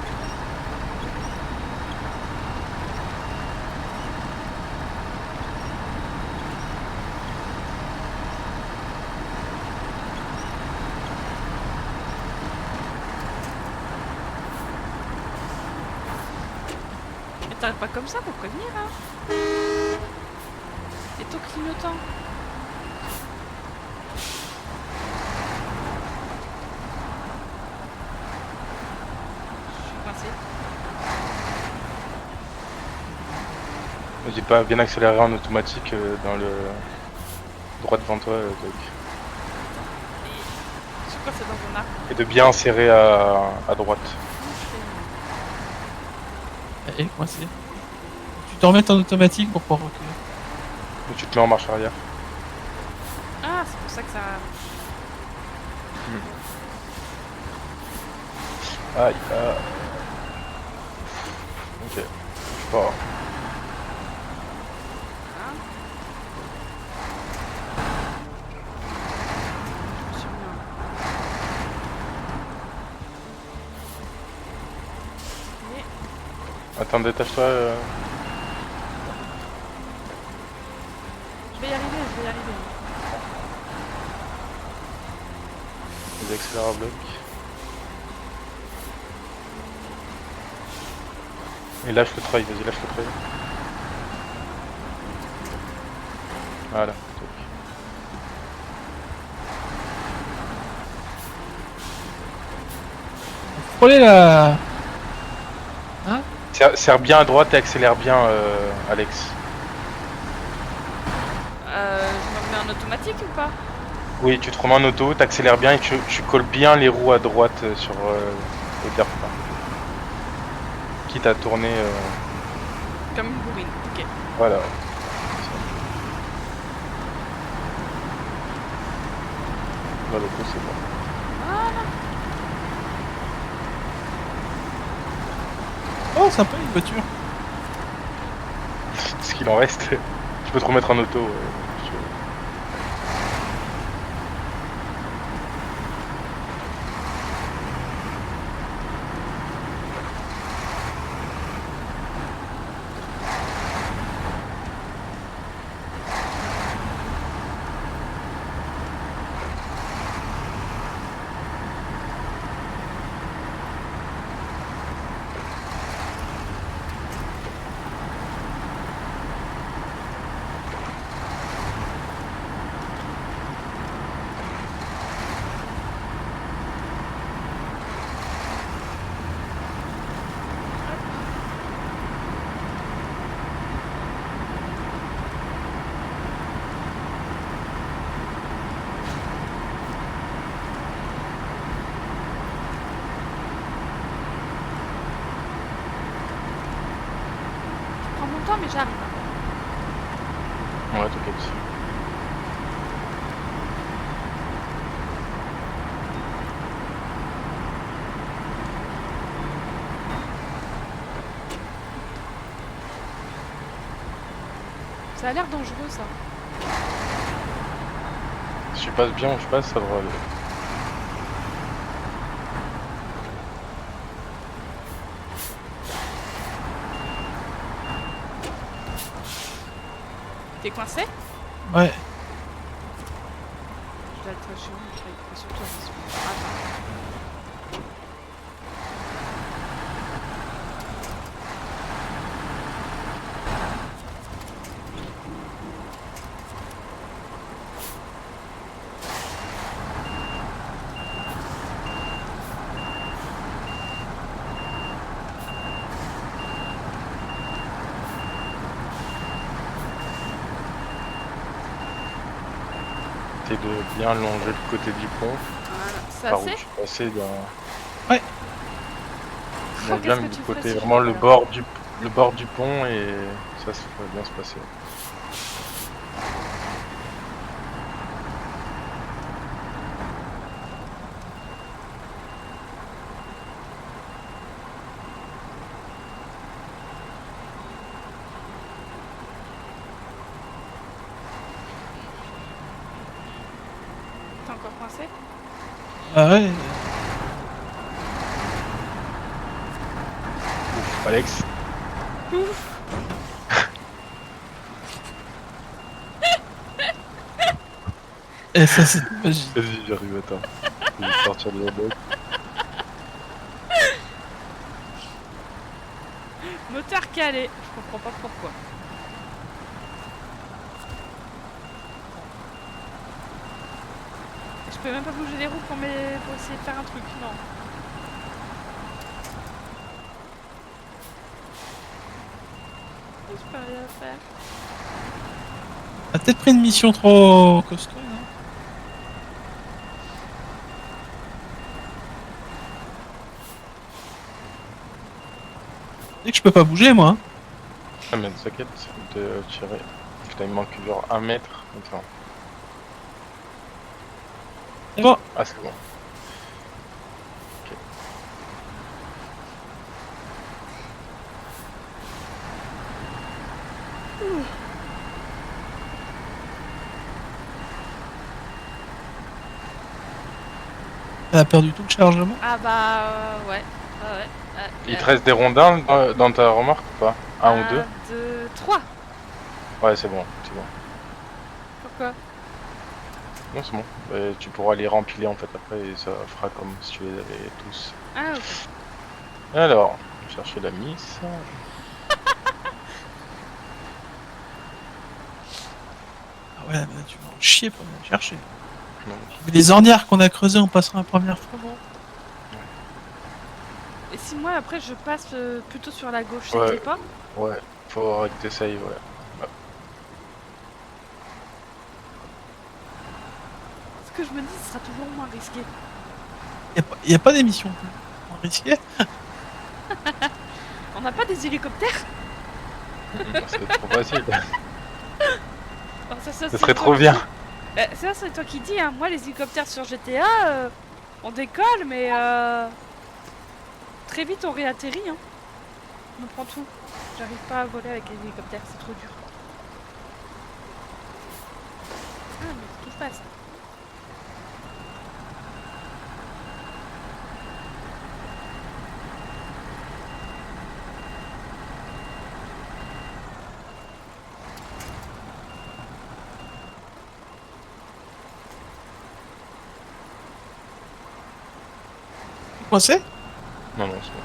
Mais t'arrêtes pas comme ça pour prévenir, hein. Et ton clignotant. Je suis coincée. J'ai pas bien accéléré en automatique dans le droit devant toi, Doc. Je sais pas, c'est dans un arc. Et de bien insérer à droite. Comment je fais? Allez, coincé. Tu te remets en automatique pour pouvoir reculer. Ou tu te mets en marche arrière. Ah, c'est pour ça que ça. Aïe, ok. Je pars. Hein. Je me suis mis en- Attends, détache-toi. Je vais y arriver, je vais y arriver. Les accélères à bloc. Et lâche le trail, vas-y, lâche le trail. Voilà. contrôler la... Serre bien à droite et accélère bien, Alex. Je me remets en automatique ou pas? Oui, tu te remets en auto, t'accélères bien et tu colles bien les roues à droite sur le terre-plein. Quitte à tourner... Comme une bourrine, ok. Voilà. Là, le coup, c'est bon. Oh, sympa une voiture. Ce qu'il en reste. Tu peux te remettre en auto. Je prends mon temps, mais j'arrive. Ouais, t'inquiète. Ça a l'air dangereux, ça. Si tu passes bien où je passe, ça devrait aller. T'es coincé? Ouais. Je dois le toucher, mais je vais sur toi. Attends. Essaye de bien longer le côté du pont. Voilà. C'est Par où assez? je suis passé dans... Ouais. Longe bien Qu'est-ce mais que du tu côté ferais si vraiment je le fais bord du pont et ça se va bien se passer. T'es encore coincé? Ah ouais. Ouf, Alex. Et ça, c'est magique. Vas-y, j'arrive, attends. Je vais sortir de la boîte. Moteur calé. Je comprends pas pourquoi. Je peux même pas bouger les roues pour essayer de faire un truc, non. Je peux rien faire. T'as peut-être pris une mission trop costaud, non? Tu sais que je peux pas bouger, moi. Hein. Ah mais t'inquiète, c'est de tirer. Putain, il me manque genre 1 mètre. Attends. C'est bon. Ah c'est bon. Ok. Elle a perdu tout le chargement. Ah bah ouais. Il te reste des rondins dans ta remorque ou pas? Un ou deux? 1, 2, 3. Ouais c'est bon, c'est bon. Pourquoi? Non c'est bon. Tu pourras les rempiler en fait après et ça fera comme si tu les avais tous. Ah ok. Alors, je vais chercher la miss. Ah ouais, mais tu vas en chier pour venir chercher. Non. Les ornières qu'on a creusées en passant la première fois, bon. si moi après je passe plutôt sur la gauche, ça Ouais. te plaît pas? Ouais, faut que t'essayes, ouais. Ce que je me dis, ce sera toujours moins risqué. Y a pas d'émission plus risquée. On n'a pas des hélicoptères? C'est trop facile. Enfin, ça, Ce c'est serait toi trop qui bien. dis. Ça, c'est toi qui dis, hein. Moi, les hélicoptères sur GTA, on décolle, mais très vite on réatterrit. Hein. On prend tout. J'arrive pas à voler avec les hélicoptères, c'est trop dur. Ah, mais ça touche pas ça. Coincé? Non, non, c'est bon.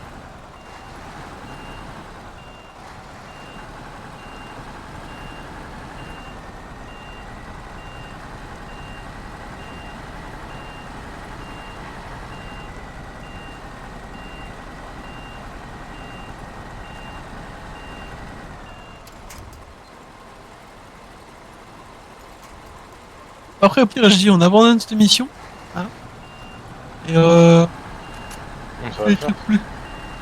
Après, au pire, je dis on abandonne cette mission. Hein, et Non, ça va les le faire. trucs plus.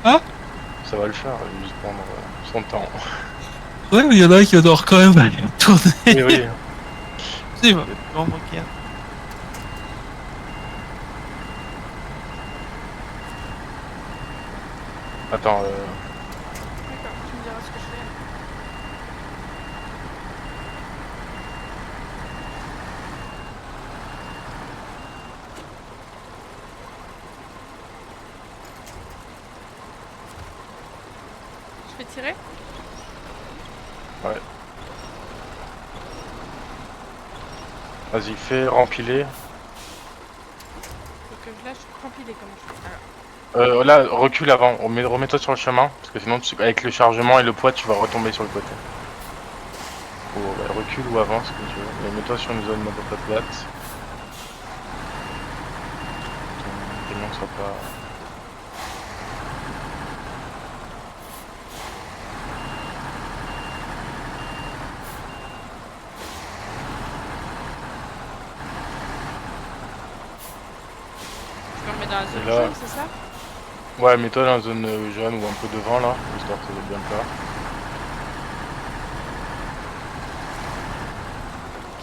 Ça va le faire, juste prendre son temps. Ouais, mais il y en a un qui adore quand même aller tourner. Oui, oui. Si, il va vraiment manquer un. Attends, D'accord, tu me diras ce que je fais. Je fais tirer? vas-y, fais rempiler. Faut que je lâche rempiler comment je fais. Alors, Là, recule avant, remets-toi sur le chemin, parce que sinon, avec le chargement et le poids, tu vas retomber sur le côté. Recule ou avance, comme tu veux. Mais mets-toi sur une zone à peu près plate. Ton camion soit pas... je me remets dans la zone Et là- jaune, c'est ça? Ouais, mets-toi dans la zone jaune ou un peu devant, là, histoire que ça soit bien plat.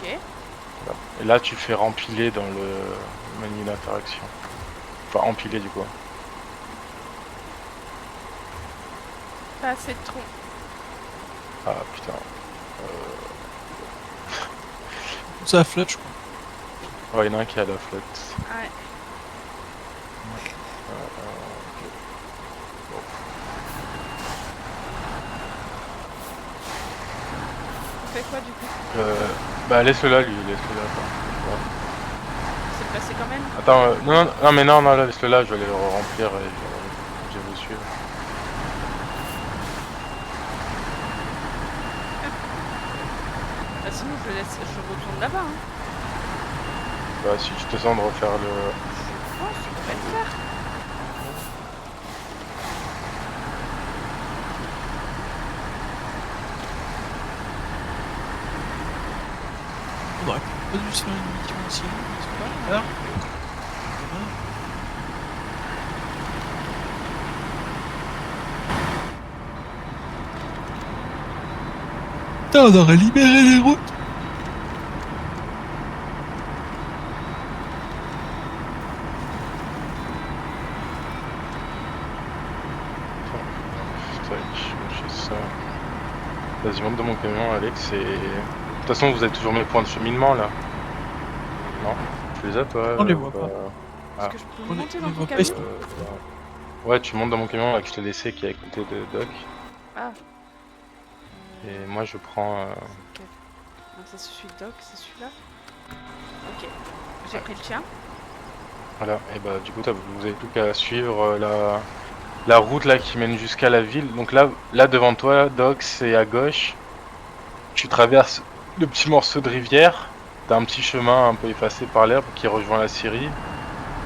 Ok. Voilà. Et là, tu fais rempiler dans le menu d'interaction. Enfin, empiler, du coup. Pas assez de tronc. Ah, putain. Ça flotte, je crois. Ouais, il y en a un qui a la flotte. Ouais. On fait quoi du coup? Bah, laisse-le là, lui, laisse-le là. Attends. C'est passé quand même? Attends, non, mais non, là, laisse-le là, je vais aller le remplir et je vais vous suivre. Ah, sinon je le laisse, je retourne là-bas. Hein. Bah, si tu te sens de refaire le... Je pense que je vais le faire. On aurait pas dû se faire une mission aussi longue, c'est pas. Alors putain, on aurait libéré les routes. Putain, je ça. Vas-y, monte dans mon camion, Alex, et... De toute façon, vous avez toujours mes points de cheminement, là. Non? Tu les as, toi? On les voit pas. Est-ce que je peux On monter les dans voit ton pas, camion? ils sont- Ouais, tu montes dans mon camion, là, que je t'ai laissé, qui est à côté de Doc. Ah. Et moi, je prends... Ok. Non, c'est celui de Doc, c'est celui-là. Ok. J'ai pris le tien. Voilà, et bah du coup vous avez plus qu'à suivre la route là qui mène jusqu'à la ville. Donc là devant toi, Doc, c'est à gauche. Tu traverses le petit morceau de rivière. T'as un petit chemin un peu effacé par l'herbe qui rejoint la Syrie.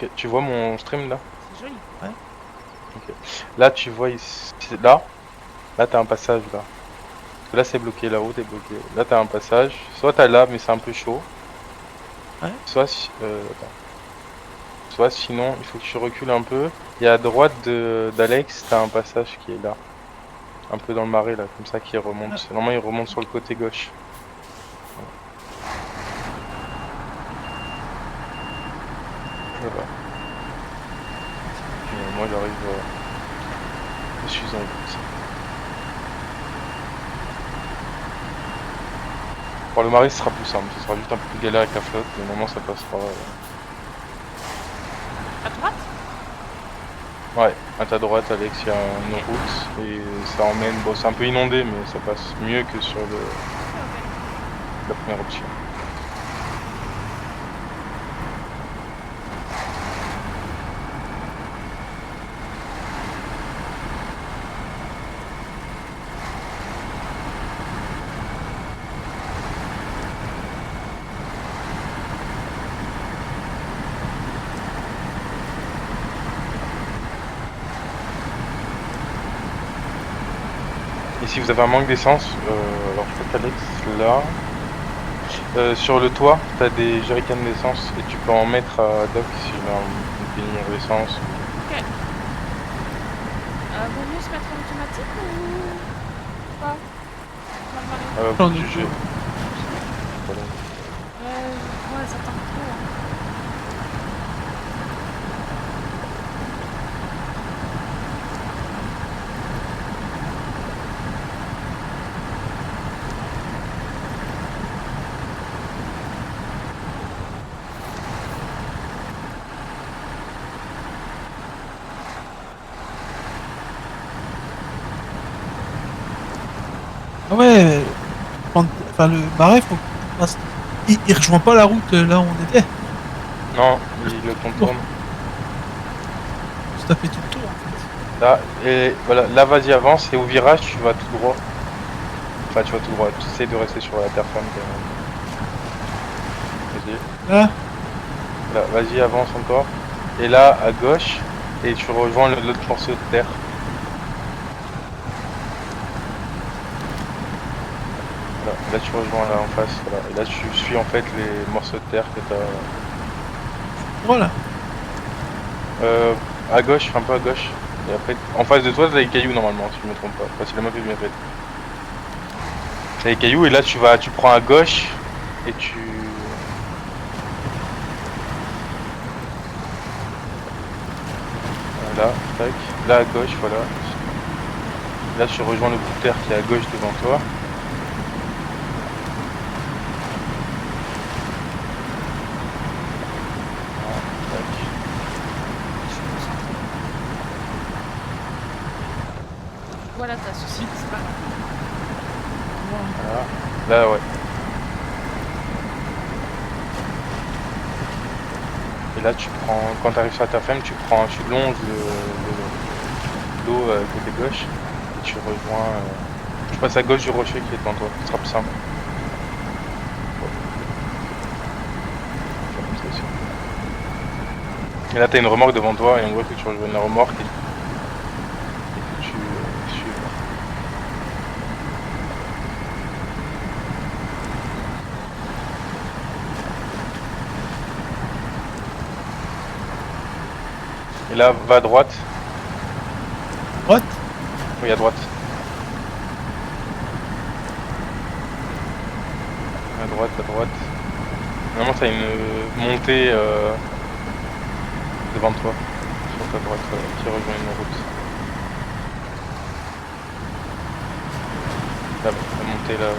Ok, tu vois mon stream là? C'est joli. Là, tu vois ici, là t'as un passage là. Parce que là c'est bloqué, la route est bloquée. Là t'as un passage, soit t'as là mais c'est un peu chaud. Ouais. Soit, attends. Soit sinon il faut que tu recules un peu. Et à droite d'Alex, t'as un passage qui est là. Un peu dans le marais là, comme ça qui remonte. Ah. Normalement il remonte sur le côté gauche. Voilà. Et moi j'arrive, je suis en route. Pour le marais ce sera plus simple, ce sera juste un peu plus galère avec la flotte, mais normalement ça passera. À droite? Ouais, à ta droite Alex, il y a une route et ça emmène, bon c'est un peu inondé mais ça passe mieux que sur la première option. Et si vous avez un manque d'essence, alors je crois qu'Alex là, sur le toit, t'as des jerrycans d'essence et tu peux en mettre à Doc si il a une pénurie d'essence. Ok. Vaut mieux se mettre en automatique ou pas? Dans le marais? J'en ai GG. deux. Voilà. Ouais, ça tente trop. Hein. Ah ouais, enfin le marais, faut qu'on passe. Il rejoint pas la route là où on était. Non, il le contourne. Ça fait tout le tour en fait. Là, et voilà, là vas-y avance et au virage tu vas tout droit. Enfin tu vas tout droit, tu essaies de rester sur la terre ferme quand même. Vas-y. Là, Là, vas-y avance encore. Et là à gauche, et tu rejoins l'autre morceau de terre. Voilà, là tu rejoins là en face, voilà. Et là tu suis en fait les morceaux de terre que t'as. voilà. À gauche, un peu à gauche. Et après, en face de toi, t'as les cailloux normalement, si je me trompe pas. Enfin, c'est la map est bien faite. T'as les cailloux et là tu prends à gauche et tu. Voilà, tac. Là à gauche, voilà. Là tu rejoins le bout de terre qui est à gauche devant toi. Voilà, tac. Je suis concentrée. Voilà, t'as souci, c'est pas grave. Voilà. Là ouais. Et là tu prends, quand tu arrives sur la terre ferme, tu longes l'eau côté gauche et tu rejoins. Tu passes à gauche du rocher qui est devant toi, ce sera plus simple. Comme ça aussi. Et là t'as une remorque devant toi et on voit que tu rejoins la remorque et que tu suives. Et là va à droite. Droite. Oui à droite. À droite, à droite. Normalement t'as une montée devant toi. Sur ta droite qui rejoint une route. Là, la montée là.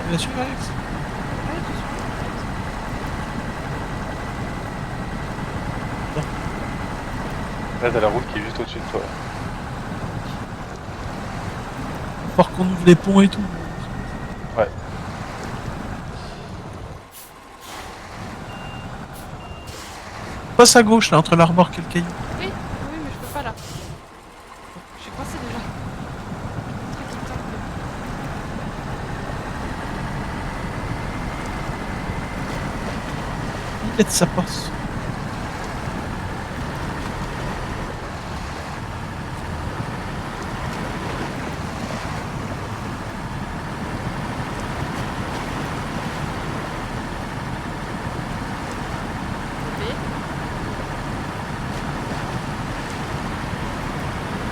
Bien sûr, Alex. Ouais, je suis Là t'as la route qui est juste au-dessus de toi. Faut voir qu'on ouvre les ponts et tout. Ouais. Passe à gauche là, entre la remorque et le caillou. Oui, oui, mais je peux pas là. Je suis coincée déjà. Le truc, il tente T'inquiète, ça passe. Ok.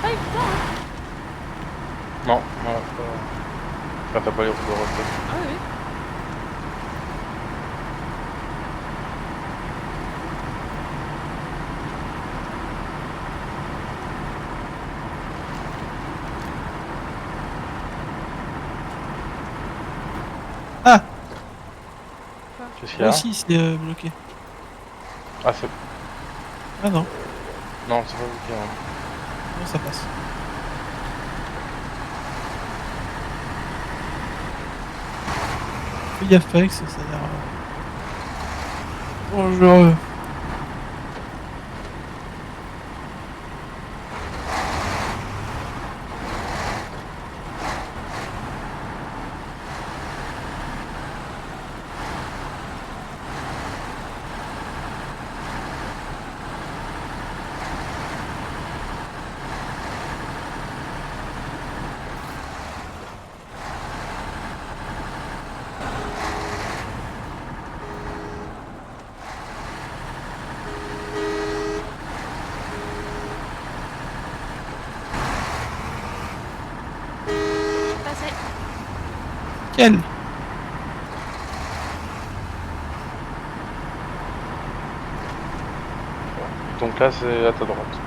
Pas évident, hein. Non, voilà, pas... Enfin, t'as pas les roues de reflet. Ah oui, oui. Ah, Qu'est-ce qu'il y moi a? aussi, c'est bloqué. Ah, c'est... Ah non, Non, c'est pas bloqué. Hein. non, ça passe. Fais gaffe avec ça, ça a l'air... Bonjour. Passé. Quel? Donc là, c'est à ta droite.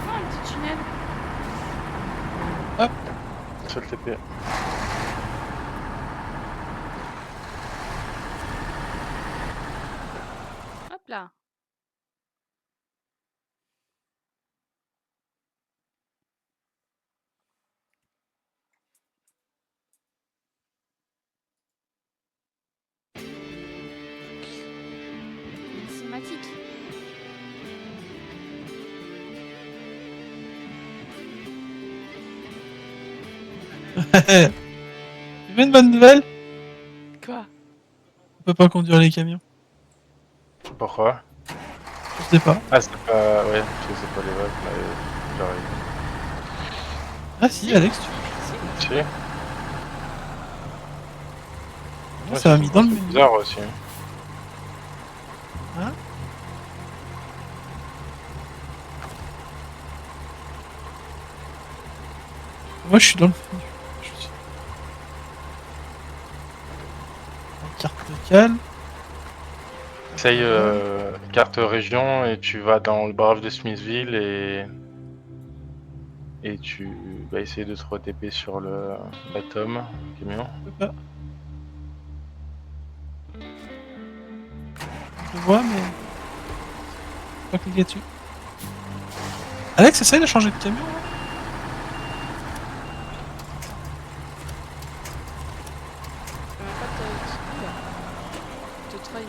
Oh, un petit tunnel. C'est le TP. Hop là. Une cinématique. Tu veux une bonne nouvelle? Quoi? On peut pas conduire les camions. Pourquoi? Je sais pas. Ah, c'est pas... Ouais, je sais pas les votes, mais... J'arrive. Ah si, Alex, Si. moi ça m'a mis dans le C'est menu. bizarre aussi. Hein? Moi je suis dans le menu. Je suis... En carte locale. Essaye carte région et tu vas dans le barrage de Smithville et tu vas essayer de te re-TP sur l'atome camion. Je peux pas. Je le vois mais... Faut pas cliquer dessus. Alex, essaye de changer de camion là. Je peux même pas te trahir.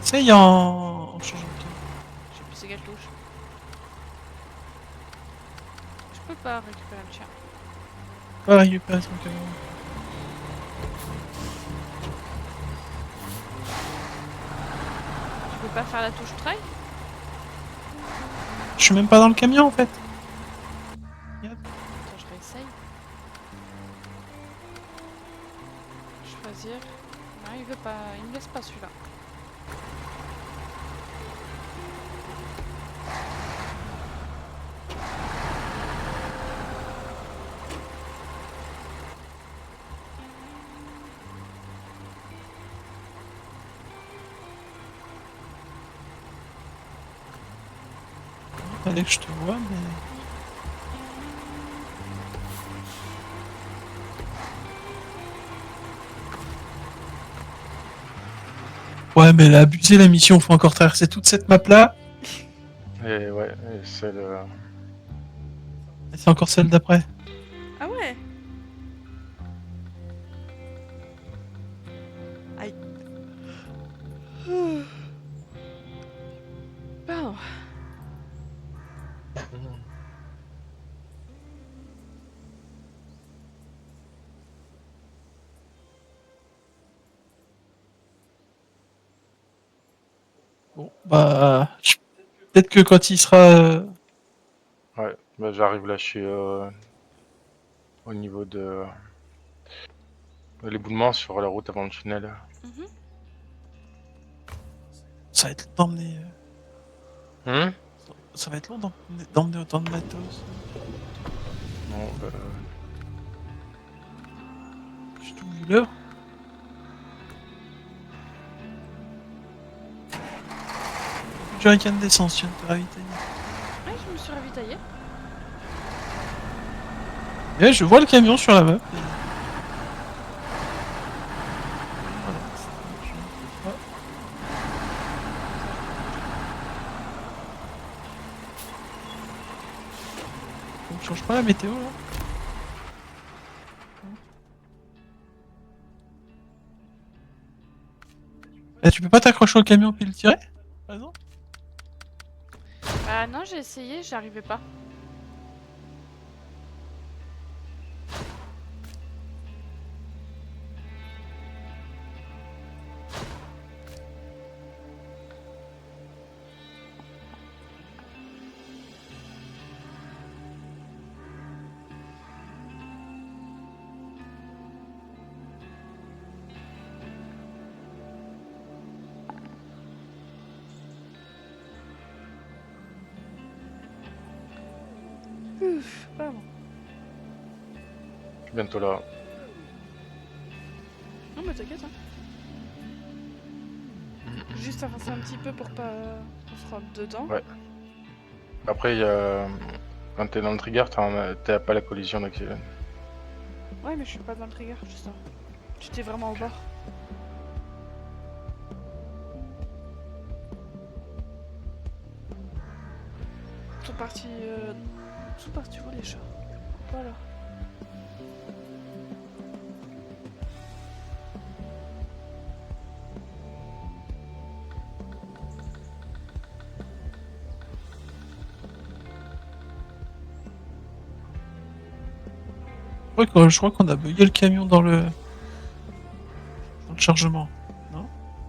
Essaye en changeant de camion. Je sais plus c'est quelle touche. Je peux pas récupérer le tien. Pas récupérer son camion. Je peux pas faire la touche try. Je suis même pas dans le camion en fait. Attends, je réessaye. Choisir. Non, il veut pas. Il me laisse pas celui-là. Fallait que je te vois, mais... Ouais, mais elle a abusé la mission, faut encore traverser toute cette map-là. Et ouais, et c'est le... Et c'est encore celle d'après. Ah ouais. Aïe. Pardon. Bon, bah... Peut-être que quand il sera... Ouais, bah j'arrive là, je suis au niveau de l'éboulement sur la route avant le tunnel. Mhm. Ça va être long d'emmener... Hum Ça va être long d'emmener autant de matos. Non, J'ai tout vu l'heure. Jerrycan d'essence, tu viens de te ravitailler. Ouais, je me suis ravitaillée. Et je vois le camion sur la map. Voilà, on change pas la météo là. Eh, tu peux pas t'accrocher au camion puis le tirer? Par exemple? Bah non, j'ai essayé, j'arrivais pas. Pardon. bientôt là. Non mais t'inquiète hein. Juste avancer un petit peu pour pas qu'on se rentre dedans. Ouais. Après, il y a... quand t'es dans le trigger, t'as pas la collision d'accident. Ouais mais je suis pas dans le trigger justement. J'étais vraiment au bord. Sont partis où les chats? Voilà. Je crois qu'on a bugué le camion dans le chargement.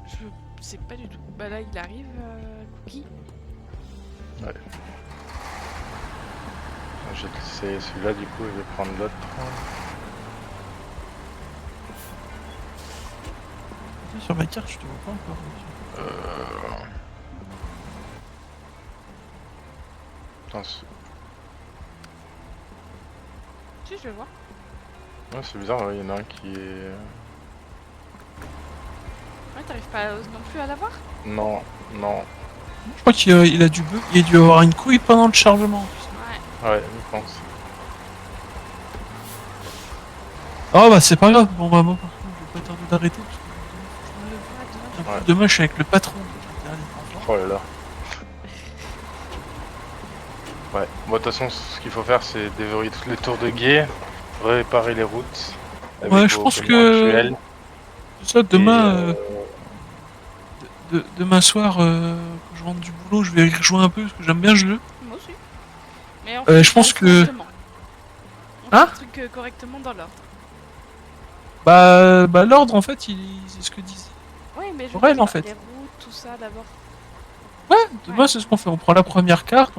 Je sais pas du tout. Bah là il arrive, Cookie. Ouais. J'ai laissé celui-là, du coup, je vais prendre l'autre. Sur ma carte, je te vois pas encore. Attends, Si je le vois. ouais, c'est bizarre, ouais, il y en a un qui est... Ouais t'arrives pas non plus à l'avoir? Non, non. Je crois qu'il a dû bug. Il a dû avoir une couille pendant le chargement. Ouais. Ouais, je pense. Oh bah c'est pas grave. Bon bah moi par contre, je vais pas tarder d'arrêter. Parce que Ouais, demain je suis avec le patron. Oh là là. Ouais, bon, de toute façon, ce qu'il faut faire, c'est déverrouiller tous les tours de guet, réparer les routes. avec Ouais, je vos pense camions que... actuels, Ça, demain, et, demain soir, quand je rentre du boulot, je vais y rejouer un peu parce que j'aime bien le jeu. moi aussi. Mais on fait Je pense que... correctement. On Hein? fait le truc correctement dans l'ordre. Bah l'ordre en fait, c'est ce que disait. Ouais mais je Aurel, veux dire, en fait. les routes, tout ça d'abord. Ouais, demain c'est ce qu'on fait. On prend la première carte,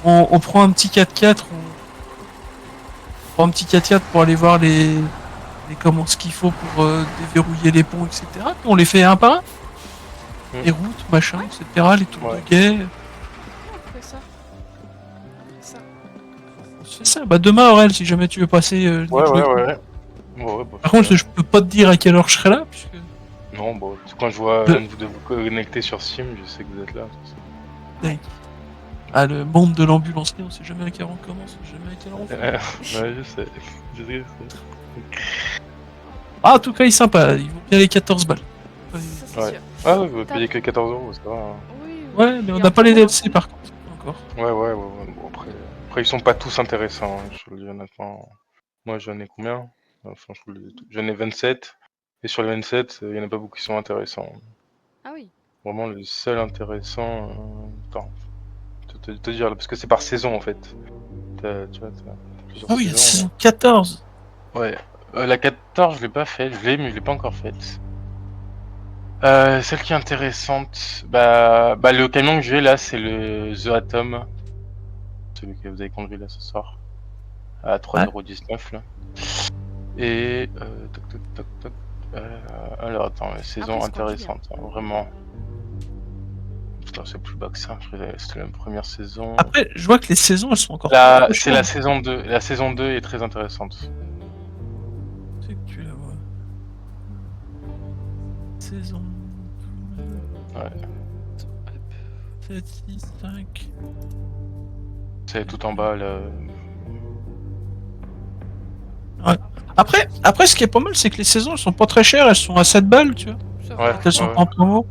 on prend un petit 4x4, on prend un petit 4x4 pour aller voir ce qu'il faut pour déverrouiller les ponts, etc. Puis on les fait un par un. Les routes, machin, etc. Les tours de guet. Ouais, on fait ça. On fait ça. C'est ça. Bah demain Aurel, si jamais tu veux passer. Ouais, jouer. ouais. Ouais, bah, Par contre, je peux pas te dire à quelle heure je serai là, puisque... non, bon, quand je vois un de vous connecter sur Steam, je sais que vous êtes là. Ouais. Ah, le monde de l'ambulance, on sait jamais à quelle heure on commence, on sait jamais à quelle heure on fait. Ouais, je sais. Je sais. Ah, en tout cas, il est sympa, il vaut bien les 14 balles. Ça, c'est Ouais. sûr. Ah, vous payez que 14 €, ça va. Hein. Oui, Ouais, mais on Et n'a pas les encore, DLC par contre, encore. Ouais. Bon, après, ils sont pas tous intéressants, hein, je le dis honnêtement. Moi, j'en ai combien? Enfin, j'en ai 27. Et sur les 27, il y en a pas beaucoup qui sont intéressants. Ah oui. Vraiment, le seul intéressant. Attends, te dire, parce que c'est par saison en fait. Tu vois, t'as plusieurs Ah oui, il y a saisons. saison 14. Ouais. La 14, je l'ai pas faite, mais je l'ai pas encore faite. Celle qui est intéressante, bah le camion que j'ai là, c'est le The Atom. Celui que vous avez conduit là ce soir. À 3,19 € là. Et toc. Alors attends, la saison Après, c'est conduit intéressante, hein, vraiment. Putain, c'est plus bas que ça, c'était la première saison. Après, je vois que les saisons, elles sont encore Là, plus c'est la chères. saison 2. La saison 2 est très intéressante. C'est que tu la vois. Saison. Ouais. 7, 6, 5. C'est tout en bas là. Après, ce qui est pas mal, c'est que les saisons, elles sont pas très chères, elles sont à 7 balles, tu vois. Ça Ouais. va. Elles sont en promo.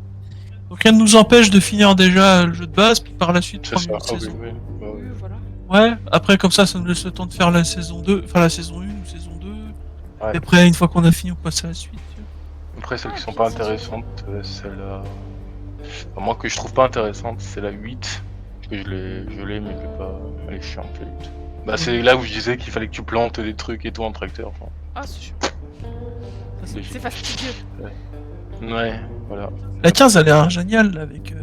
Donc rien ne nous empêche de finir déjà le jeu de base, puis par la suite C'est prendre ça. une Ah oui, saison. oui. Bah oui. Oui, voilà. Ouais, après comme ça nous laisse le temps de faire la saison 2, enfin la saison 1 ou saison 2. Ouais. Et après, une fois qu'on a fini, on passe à la suite. Tu vois. Après, celles Ah, qui sont puis pas si tu veux. intéressantes, celle-là. Enfin, moi, que je trouve pas intéressante, c'est la 8. Que je l'ai, mais je l'ai pas. Elle est chiante, la 8. Bah, c'est là où je disais qu'il fallait que tu plantes des trucs et tout en tracteur. Enfin, Ah, c'est chiant. c'est- C'est fastidieux. Ouais, voilà. La 15, elle a l'air géniale avec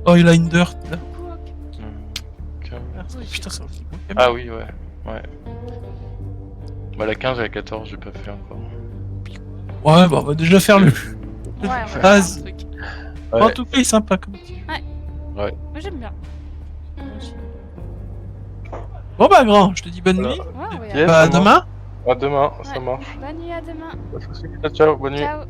Oil in Dirt. Là. Coucou, Hawk. Ok. Oui, Putain, ça Ah oui, ouais. Bah, la 15 et la 14, j'ai pas fait encore. Ouais, bah on va déjà faire le. Ouais, on va faire Ah, un c'est- truc. Ouais. En tout cas, il est sympa comme petit jeu. Moi, j'aime bien. Bon bah grand, je te dis bonne Voilà. nuit. Ouais, on va y Yes. aller. Bah à ça demain. À demain, ça Ouais. marche. Bonne nuit, à demain. Ciao, bonne nuit. Ciao.